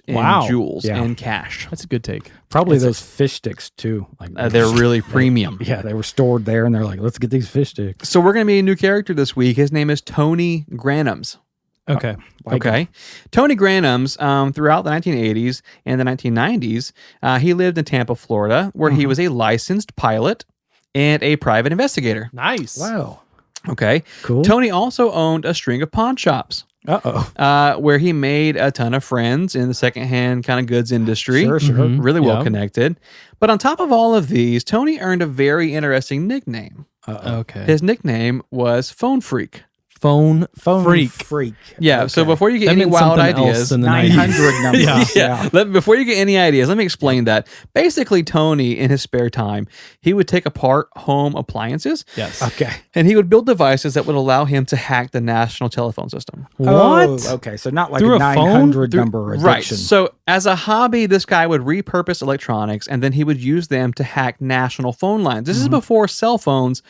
in Wow. jewels Yeah. and cash. That's a good take. Probably those fish sticks too. Like They're really premium. yeah, they were stored there, and they're like, let's get these fish sticks. So we're going to meet a new character this week. His name is Tony Granums. Okay. Okay. Tony Granums, throughout the 1980s and the 1990s, he lived in Tampa, Florida, where he was a licensed pilot and a private investigator. Nice. Wow, Okay. cool. Tony also owned a string of pawn shops. Where he made a ton of friends in the secondhand kind of goods industry. Sure. Mhm. Really well Yeah. connected. But on top of all of these, Tony earned a very interesting nickname. Okay. His nickname was Phone Freak. Phone freak. Yeah, so Okay. before you get That any meant wild something else ideas, in the 900 numbers. yeah. Before you get any ideas, let me explain that. Basically, Tony, in his spare time, he would take apart home appliances Yes. Okay. and he would build devices that would allow him to hack the national telephone system. What? Oh, okay, so not like Through a a phone? 900 number addiction. Right. So, as a hobby, this guy would repurpose electronics and then he would use them to hack national phone lines. This is before cell phones.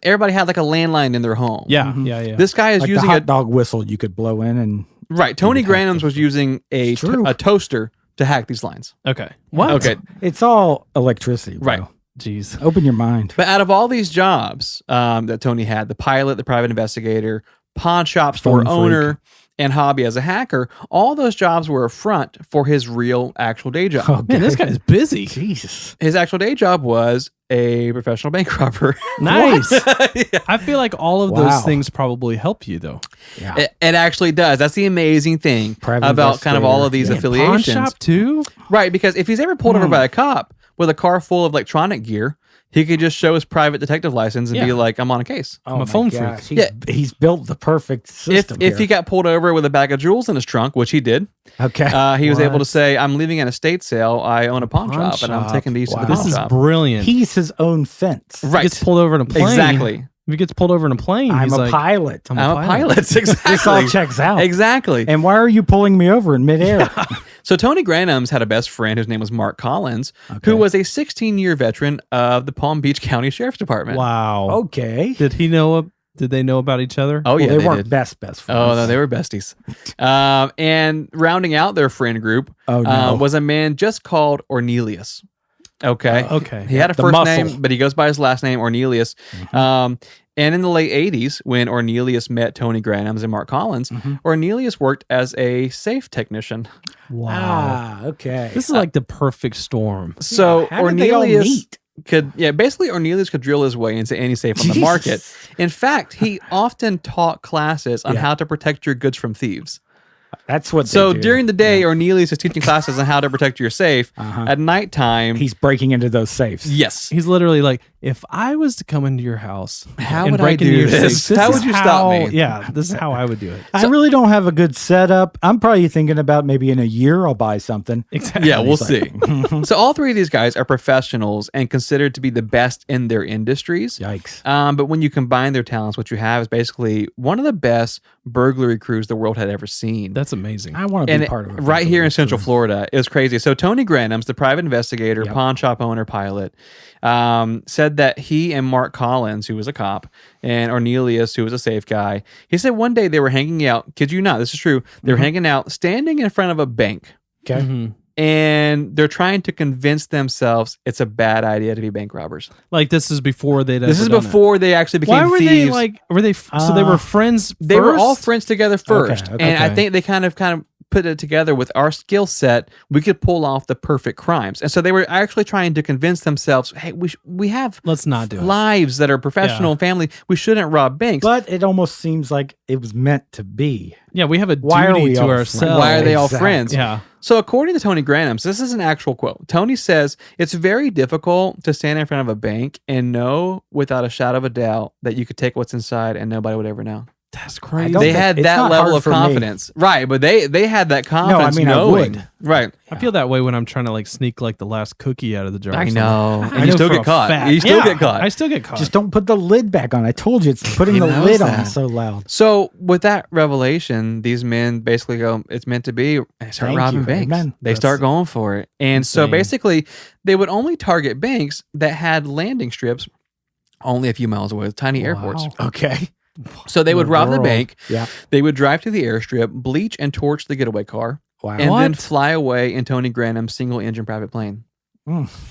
Everybody had like a landline in their home. Yeah. Yeah. This guy is Like using the hot dog whistle you could blow in, and right. Tony Granums was using a true. toaster to hack these lines. Okay. What? Okay. it's all electricity. Bro. Right. Jeez. Open your mind. But out of all these jobs that Tony had, the pilot, the private investigator, pawn shop store Phone freak. owner, and hobby as a hacker, all those jobs were a front for his real actual day job. Okay. Man, this guy's busy. Jesus. His actual day job was a professional bank robber. Nice. Yeah. I feel like all of Wow. those things probably help you, though. Yeah. It actually does. That's the amazing thing Private about kind of all of these investigator. Pawn affiliations. shop too. Right, because if he's ever pulled over by a cop with a car full of electronic gear, he could just show his private detective license and be Yeah. like, I'm on a case. Oh I'm a my phone gosh. freak. He's built the perfect system. If he got pulled over with a bag of jewels in his trunk, which he did, okay, he was able to What? say, I'm leaving an estate sale. I own a pawn shop, and I'm shop. taking these to Wow. the This pawn is shop. brilliant. he's his own fence. He Right. gets pulled over in a plane. Exactly. If he gets pulled over in a plane, I'm he's a like, pilot. I'm a pilot. Exactly. This all checks out. Exactly. And why are you pulling me over in midair? So Tony Granums had a best friend whose name was Mark Collins, who was a 16-year veteran of the Palm Beach County Sheriff's Department. Wow. Okay. Did they know about each other? Oh, yeah, Well, they weren't did. best friends. Oh, no, they were besties. And rounding out their friend group Oh, no. was a man just called Ornelius. Okay. Okay. He had a The first muscle. name, but he goes by his last name, Ornelius. And in the late 80s, when Ornelius met Tony Granums and Mark Collins, Ornelius worked as a safe technician. Wow. Ah, okay. This is like the perfect storm. So How did they all Ornelius meet? basically Ornelius could drill his way into any safe on the Jesus. market. In fact, he often taught classes on Yeah. how to protect your goods from thieves. That's what. So they do. during the day, Ornelius is teaching classes on how to protect your safe. At nighttime, he's breaking into those safes. yes. He's literally like, if I was to come into your house, How and would I break into do your this? safe, How is would you stop me? Yeah, this is how I would do it. I really don't have a good setup. I'm probably thinking about maybe in a year I'll buy something. Exactly. Yeah, we'll see. So all three of these guys are professionals and considered to be the best in their industries. Yikes. But when you combine their talents, what you have is basically one of the best burglary crews the world had ever seen. That's amazing. I want to And be part of it. right here in Central Florida, it was crazy. So Tony Granums, the private investigator, pawn shop owner, pilot, said that he and Mark Collins, who was a cop, and Ornelius, who was a safe guy, he said one day they were hanging out. Kid you not, this is true. They were hanging out, standing in front of a bank, Okay. Mhm. and they're trying to convince themselves it's a bad idea to be bank robbers. Like this is before they'd. This ever is done it. before they actually became Why were thieves. they like? Were they? So they were friends. They were all first? friends together first, okay. and I think they kind of put it together with our skill set, we could pull off the perfect crimes. And so they were actually trying to convince themselves, hey, we have Let's not do it. lives that are professional and family. We shouldn't rob banks. But it almost seems like it was meant to be. Yeah, we have a Why are duty we to all ourselves. Why are they all Exactly. friends? Yeah. So according to Tony Grannums, this is an actual quote. Tony says, it's very difficult to stand in front of a bank and know without a shadow of a doubt that you could take what's inside and nobody would ever know. That's I crazy. don't They think- had it's that not level hard of for me. confidence. Right, but they had that confidence I knowing. would. Right. I feel that way when I'm trying to like sneak like the last cookie out of the jar. or I something. know. I And you know still for get a caught. fact. You still Yeah, get caught. I still get caught. Just don't put the lid back on. I told you it's putting He the knows lid that. on so loud. So with that revelation, these men basically go, it's meant to be, and they start Thank robbing you. banks. Amen. They start going for it. And so insane. basically, they would only target banks that had landing strips only a few miles away with tiny airports. Wow. Okay. So they would rob the world. bank. Yeah. They would drive to the airstrip, bleach and torch the getaway car, Wow. and then What? fly away in Tony Grannum's single-engine private plane.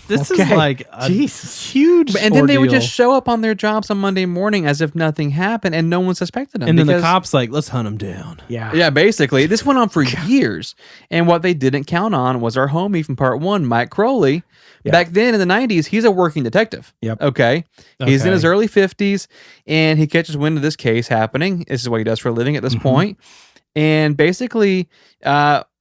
This is Okay. like a Jesus. huge. And then they would ordeal. just show up on their jobs on Monday morning as if nothing happened, and no one suspected them. And then the because- cops like, let's hunt him down. Yeah. Yeah, basically. This went on for years. And what they didn't count on was our homie from part one, Mike Crowley. Yeah. Back then in the 90s, he's a working detective. Yep. Okay. He's in Okay. his early 50s and he catches wind of this case happening. This is what he does for a living at this point. And basically,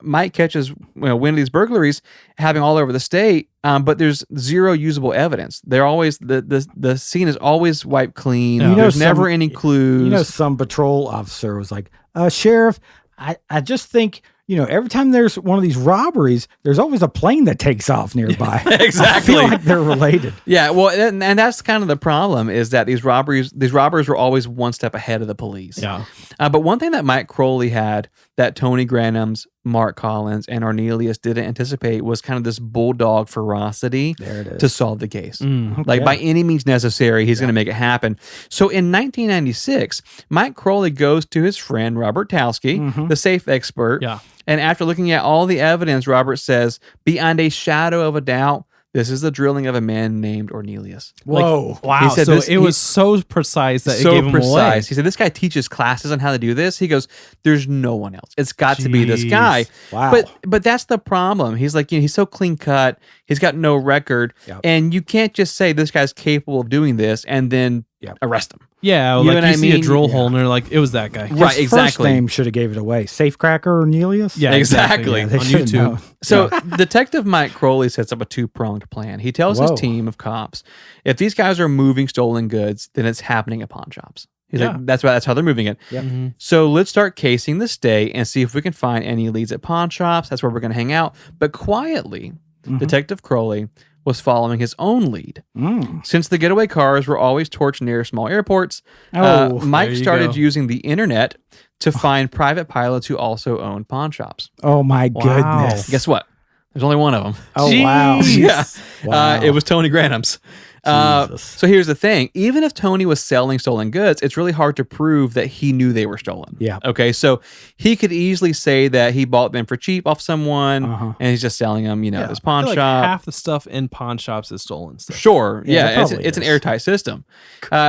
Mike catches wind of these burglaries happening all over the state, but there's zero usable evidence. They're always the scene is always wiped clean. Yeah. You know, There's never some- any clues. You know, some patrol officer was like, Sheriff, I just think, every time there's one of these robberies, there's always a plane that takes off nearby. Exactly. I feel like they're related. Yeah, well, and that's kind of the problem is that these robbers were always one step ahead of the police. Yeah. But one thing that Mike Crowley had that Tony Grannums, Mark Collins, and Ornelius didn't anticipate was kind of this bulldog ferocity There it is. to solve the case. Mm. Like Okay. by any means necessary, he's going to make it happen. So in 1996, Mike Crowley goes to his friend Robert Towski, the safe expert. Yeah. And after looking at all the evidence, Robert says, beyond a shadow of a doubt, this is the drilling of a man named Ornelius. Whoa. Wow. He said so this- it was so precise that it So gave him precise. away. He said, this guy teaches classes on how to do this. He goes, there's no one else. It's got to be this Jeez. guy. Wow. But that's the problem. He's like, he's so clean cut. He's got no record. Yep. And you can't just say this guy's capable of doing this and then Yep. arrest him. Yeah. You know Like what you I see mean? a drill Yeah. hole and they're like, it was that guy. Right, His exactly. First name should have gave it away. Safecracker Ornelius? Yeah. Exactly. Yeah, They on should've YouTube. known. So Detective Mike Crowley sets up a two-pronged plan. He tells Whoa. his team of cops, if these guys are moving stolen goods, then it's happening at pawn shops. He's Yeah. like, that's how they're moving it. Yep. Mhm. So let's start casing the state and see if we can find any leads at pawn shops. That's where we're going to hang out. But quietly, Detective Crowley was following his own lead. Mm. Since the getaway cars were always torched near small airports, Oh, Mike there you started go. using the internet to find private pilots who also owned pawn shops. Oh, my Wow. goodness. Guess what? There's only one of them. Oh, wow. Jeez. Yeah. Wow. It was Tony Grannums. Jesus. So here's the thing. Even if Tony was selling stolen goods, it's really hard to prove that he knew they were stolen. Yeah. Okay. So he could easily say that he bought them for cheap off someone Uh-huh. and he's just selling them, at this I pawn feel like shop. half the stuff in pawn shops is stolen stuff. Sure. Yeah, it Yeah. It's, probably it's an is. airtight system.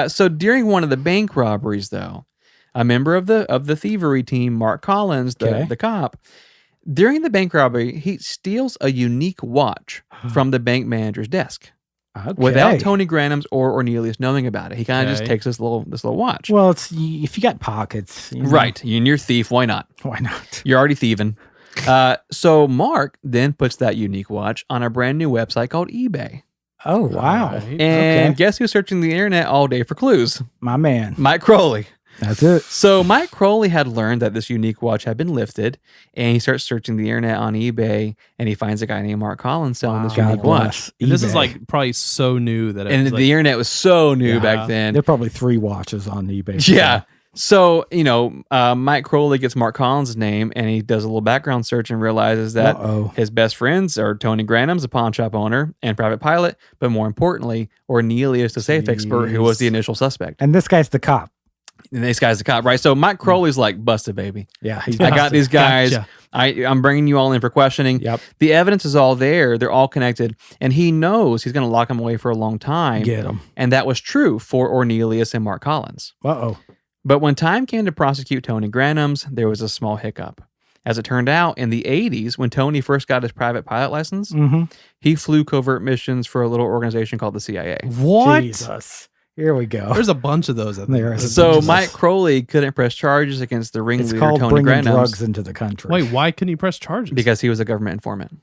So during one of the bank robberies, though, a member of the thievery team, Mark Collins, Okay. the cop, during the bank robbery, he steals a unique watch from the bank manager's desk. Okay. Without Tony Grannums or Ornelius knowing about it. He kind of just Okay. takes this little watch. Well, if you got pockets. Right. And you're a thief. Why not? Why not? You're already thieving. So Mark then puts that unique watch on a brand new website called eBay. Oh, wow. Right. And guess who's searching the internet all day for clues? My man. Mike Crowley. That's it. So Mike Crowley had learned that this unique watch had been lifted, and he starts searching the internet on eBay, and he finds a guy named Mark Collins selling this God unique watch. bless. And this is eBay. like probably so new that it And was the like, internet was so new Yeah. back then. There are probably 3 watches on eBay. Yeah. So, Mike Crowley gets Mark Collins' name and he does a little background search and realizes that Uh-oh. his best friends are Tony Grannums, a pawn shop owner and private pilot, but more importantly, Ornelius, the safe expert, who was the Jeez. initial suspect. And this guy's the cop. And this guy's the cop, right? So Mike Crowley's like, busted, baby. Yeah. He's I got these guys. Gotcha. I'm bringing you all in for questioning. Yep. The evidence is all there. They're all connected. And he knows he's going to lock them away for a long time. Get him. And that was true for Ornelius and Mark Collins. Uh-oh. But when time came to prosecute Tony Grannums, there was a small hiccup. As it turned out, in the 80s, when Tony first got his private pilot license, he flew covert missions for a little organization called the CIA. What? Jesus. Here we go. There's a bunch of those. There is. So Mike Crowley couldn't press charges against the It's ringleader, called Tony bringing Grandams, drugs into the country. Wait, why couldn't he press charges? because he was a government informant.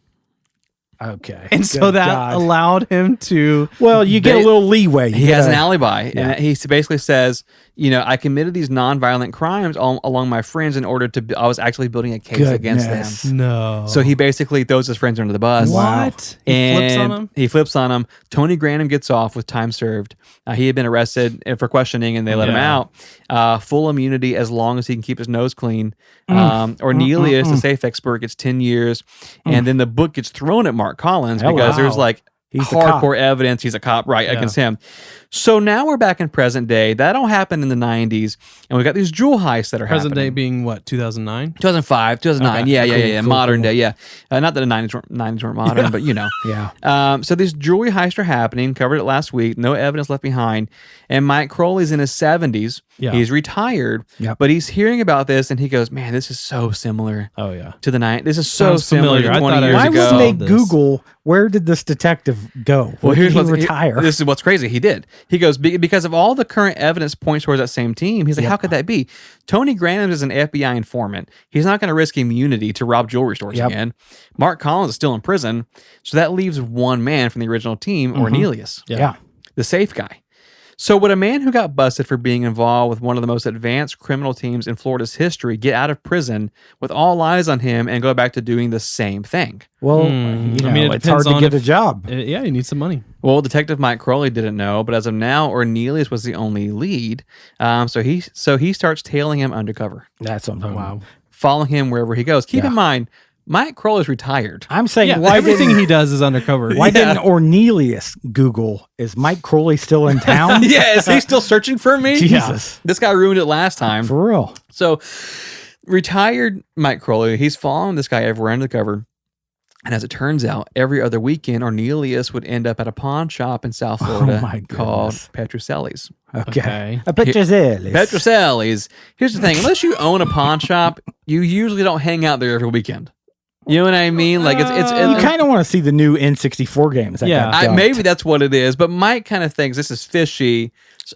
Okay. and so Good that God. allowed him to. Well, you get a little leeway. He You has an gotta- alibi, Yeah. and he basically says, I committed these nonviolent crimes along my friends in order to. I was actually building a case against Goodness. them. No. So he basically throws his friends under the bus. What? He flips on him? He flips on him. Tony Granham gets off with time served. He had been arrested for questioning, and they let him out. Full immunity as long as he can keep his nose clean. Ornelius, the safe expert, gets 10 years, and then the book gets thrown at Mark Collins because there's like He's the cop. hardcore evidence he's a cop, right, against him. So now we're back in present day. That all happened in the 90s, and we got these jewel heists that are Present day happening. being what? 2009. 2005, 2009, Okay. yeah, Cool, modern cool. day, yeah. Not that the 90s weren't modern, but Yeah. So these jewelry heists are happening. Covered it last week. No evidence left behind. And Mike Crowley's in his 70s. Yeah. He's retired, Yep. but he's hearing about this, and he goes, "Man, this is so similar Oh yeah. to the night. This is so Sounds similar familiar. to I 20 thought I years Why heard ago." wouldn't they this. Google where did this detective go? When did he retire? This is what's crazy. He did. He goes, because of all the current evidence points towards that same team. He's like, how could that be? Tony Granham is an FBI informant. He's not going to risk immunity to rob jewelry stores again. Mark Collins is still in prison. So that leaves one man from the original team, Ornelius, Yeah. the safe guy. So would a man who got busted for being involved with one of the most advanced criminal teams in Florida's history get out of prison with all eyes on him and go back to doing the same thing? Well, it it's hard depends to on get a if- job. Yeah, you need some money. Well, Detective Mike Crowley didn't know, but as of now, Ornelius was the only lead. So he starts tailing him undercover, That's what I'm talking about. following him wherever he goes. Keep in mind, Mike Crowley's retired. I'm saying, Yeah, why everything didn't he does is undercover. why didn't Ornelius Google, is Mike Crowley still in town? Yeah, is he still searching for me? Jesus. This guy ruined it last time. For real. So, retired Mike Crowley, he's following this guy everywhere undercover. And as it turns out, every other weekend, Ornelius would end up at a pawn shop in South Florida my called goodness. Petrucelli's. Okay. I bet you Petrucelli's. Here's the thing: unless you own a pawn shop, you usually don't hang out there every weekend. You know what I mean? Like You kind of want to see the new N64 games. That got dumped. maybe that's what it is. But Mike kind of thinks this is fishy,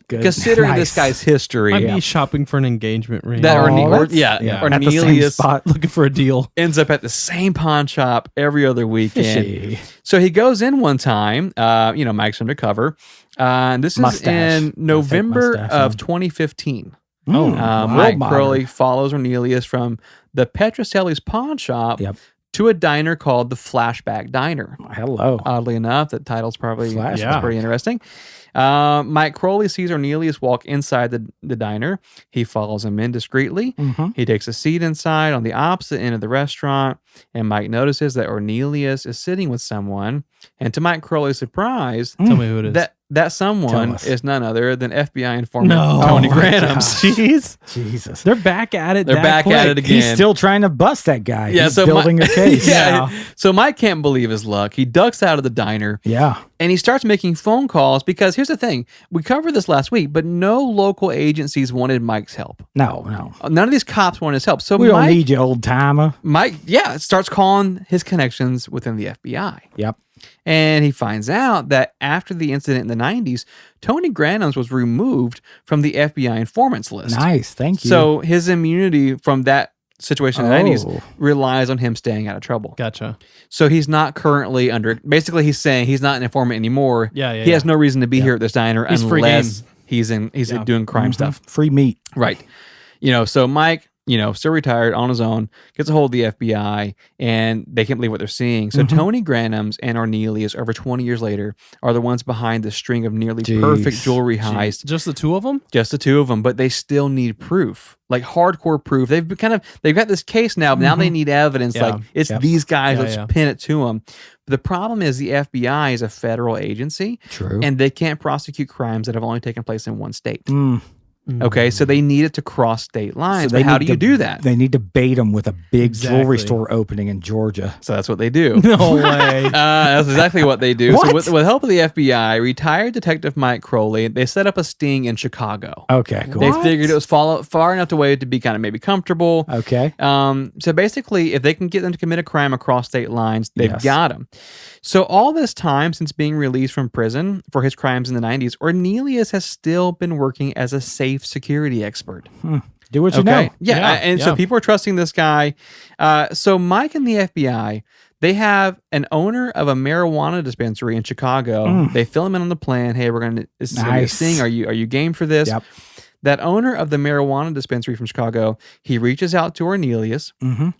Good. considering Nice. this guy's history. Might be shopping for an engagement ring. That that's- At the same Ornelius spot. looking for a deal. ends up at the same pawn shop every other weekend. Fishy. So he goes in one time. Mike's undercover. And this is Mustache. in November mustache of on. 2015. Oh, Mike Crowley follows Ornelius from the Petrucelli's pawn shop Yep. to a diner called the Flashback Diner. Hello. Oddly enough, that title's probably Flashback. pretty interesting. Mike Crowley sees Ornelius walk inside the diner. He follows him in discreetly. He takes a seat inside on the opposite end of the restaurant, and Mike notices that Ornelius is sitting with someone. And to Mike Crowley's surprise, Tell me who it is. that someone Tell us. is none other than FBI informant No. Tony Oh my Granham. gosh. Jeez. Jesus. They're back at it. They're that back quick. at it again. He's still trying to bust that guy. Yeah, He's so building a case. Yeah. So Mike can't believe his luck. He ducks out of the diner. Yeah. And he starts making phone calls because here's the thing. We covered this last week, but no local agencies wanted Mike's help. No. None of these cops wanted his help. So We don't need you, old timer. Mike, starts calling his connections within the FBI. Yep. And he finds out that after the incident in the 90s, Tony Granham's was removed from the FBI informants list. Nice. Thank you. So his immunity from that situation in the 90s Oh. relies on him staying out of trouble. Gotcha. So he's not currently under. Basically, he's saying he's not an informant anymore. Yeah. He has no reason to be here at this diner He's free unless game. he's doing crime stuff. Free meat. Right. So Mike, still retired on his own, gets a hold of the FBI, and they can't believe what they're seeing. So Tony Granham's and Ornelius, over 20 years later, are the ones behind the string of nearly perfect jewelry heists. Just the two of them? Just the two of them, but they still need proof, like hardcore proof. They've got this case now, but now they need evidence. Yeah. Like it's Yep. these guys. Yeah, Let's yeah. pin it to them. The problem is the FBI is a federal agency, True. and they can't prosecute crimes that have only taken place in one state. Okay, so they needed to cross state lines. they but how need do you to- do that? They need to bait them with a big jewelry Exactly. store opening in Georgia. So that's what they do. No way. That's exactly what they do. So What? with the help of the FBI, retired Detective Mike Crowley, they set up a sting in Chicago. Okay, cool. They figured it was far enough away to be kind of maybe comfortable. Okay. So basically, if they can get them to commit a crime across state lines, they've Yes. got them. So all this time since being released from prison for his crimes in the 90s, Ornelius has still been working as a safe security expert. Do what you know. Yeah. And so yeah. people are trusting this guy. So Mike and the FBI, they have an owner of a marijuana dispensary in Chicago. They fill him in on the plan. Hey, we're going to this is gonna be a Nice. sting. Are you game for this? Yep. That owner of the marijuana dispensary from Chicago, he reaches out to Ornelius.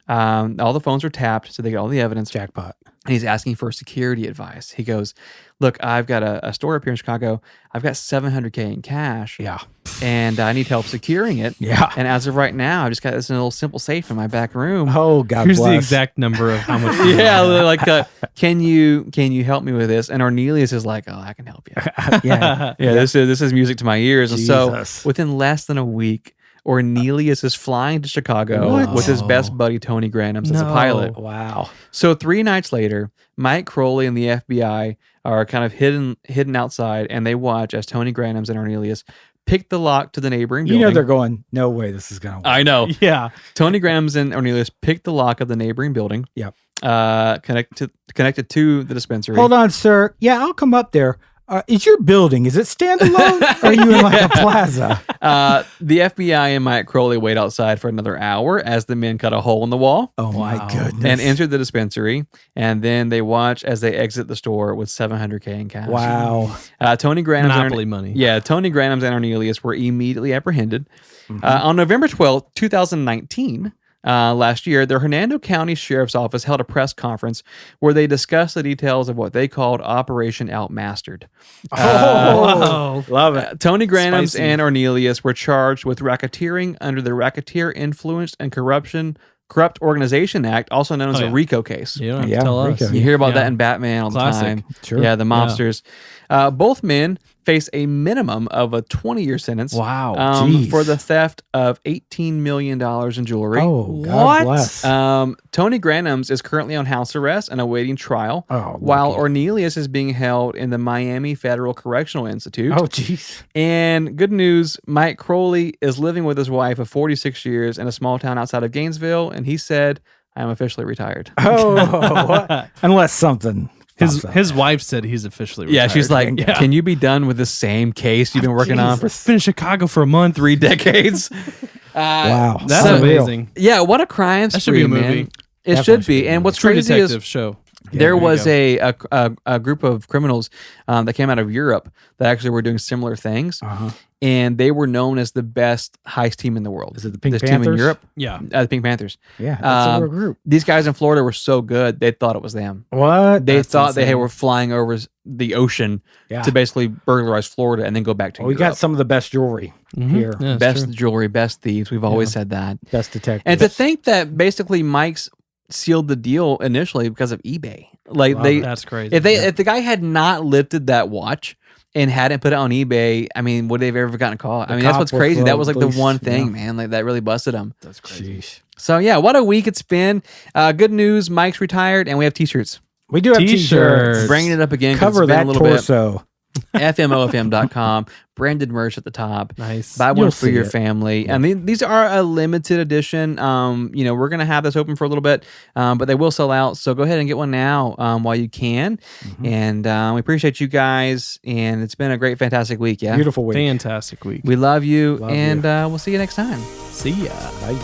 All the phones are tapped, so they get all the evidence. Jackpot. And he's asking for security advice. He goes, look, I've got a store up here in Chicago. I've got $700K in cash. Yeah. And I need help securing it. Yeah. And as of right now, I've just got this little simple safe in my back room. Oh, God Here's bless. the exact number of how much. Yeah, like, can you help me with this? And Ornelius is like, oh, I can help you. Yeah. Yeah, this is music to my ears. And Jesus. so within less than a week, Ornelius is flying to Chicago What? with his best buddy Tony Granums as a No. pilot. Wow. So 3 nights later, Mike Crowley and the FBI are kind of hidden outside, and they watch as Tony Granums and Ornelius pick the lock to the neighboring You building. know they're going, no way this is going to work. I know. Yeah. Tony Granums and Ornelius pick the lock of the neighboring building. Yep. Connected to the dispensary. Hold on, sir. Yeah, I'll come up there. Is your building, is it standalone? Or are you in like a plaza? The FBI and Mike Crowley wait outside for another hour as the men cut a hole in the wall Oh, my Wow. goodness. and enter the dispensary. And then they watch as they exit the store with $700K in cash. Wow. Tony Granums Monopoly money. Yeah, Tony Granums and Ornelius were immediately apprehended. On November 12th, 2019, last year, the Hernando County Sheriff's Office held a press conference where they discussed the details of what they called Operation Outmastered. Wow. Love it. Tony Granums Spicy. and Ornelius were charged with racketeering under the Racketeer Influenced and Corrupt Organization Act, also known as Oh, a yeah. RICO case. You don't have Yeah, to tell us. Rico. You hear about Yeah. that in Batman all Classic. the time. Sure. Yeah, the mobsters. Both men face a minimum of a 20-year sentence. Wow. Jeez. For the theft of $18 million in jewelry. Oh, God What? bless. Tony Granums is currently on house arrest and awaiting trial, Oh, while lucky. Ornelius is being held in the Miami Federal Correctional Institute. Oh, jeez. And good news, Mike Crowley is living with his wife of 46 years in a small town outside of Gainesville, and he said, I am officially retired. Oh, what? Unless something. pops up. His wife said he's officially retired. Yeah, she's like, Yeah. can you be done with the same case you've been working on for been in Chicago for a month. 3 decades? Wow. That's So- amazing. Yeah, what a crime That should be spree, a movie. man. It Definitely should should be be. a And movie. what's True crazy Detective is show. there you was go. a group of criminals that came out of Europe that actually were doing similar things, Uh-huh. and they were known as the best heist team in the world. Is it the Pink this team in Panthers? Europe? Yeah. The Pink Panthers. Yeah, that's a Um, real group. These guys in Florida were so good, they thought it was them. What? They That's thought they insane. were flying over the ocean Yeah. to basically burglarize Florida and then go back to Well, we Europe. got some of the best jewelry here. Yeah, it's Best true. jewelry, best thieves. We've always said that. Best detectives. And to think that basically Mike's sealed the deal initially because of eBay. Like Love they, it. That's crazy. if the guy had not lifted that watch and hadn't put it on eBay, I mean, would they have ever gotten caught? I mean, that's cop what's with crazy. the That was like the police, one thing, yeah. man. Like that really busted him. That's crazy. Sheesh. So yeah, what a week it's been. Good news, Mike's retired, and we have T-shirts. We do have T-shirts. t-shirts. Bringing it up again. 'cause Cover it's been that a little torso. bit. FMOFM.com. Branded merch at the top. Nice. Buy one You'll for see your it. family. And these are a limited edition. We're going to have this open for a little bit, but they will sell out. So go ahead and get one now while you can. And we appreciate you guys. And it's been a great, fantastic week. Yeah. Beautiful week. Fantastic week. We love you. Love and you. we'll see you next time. See ya. Bye.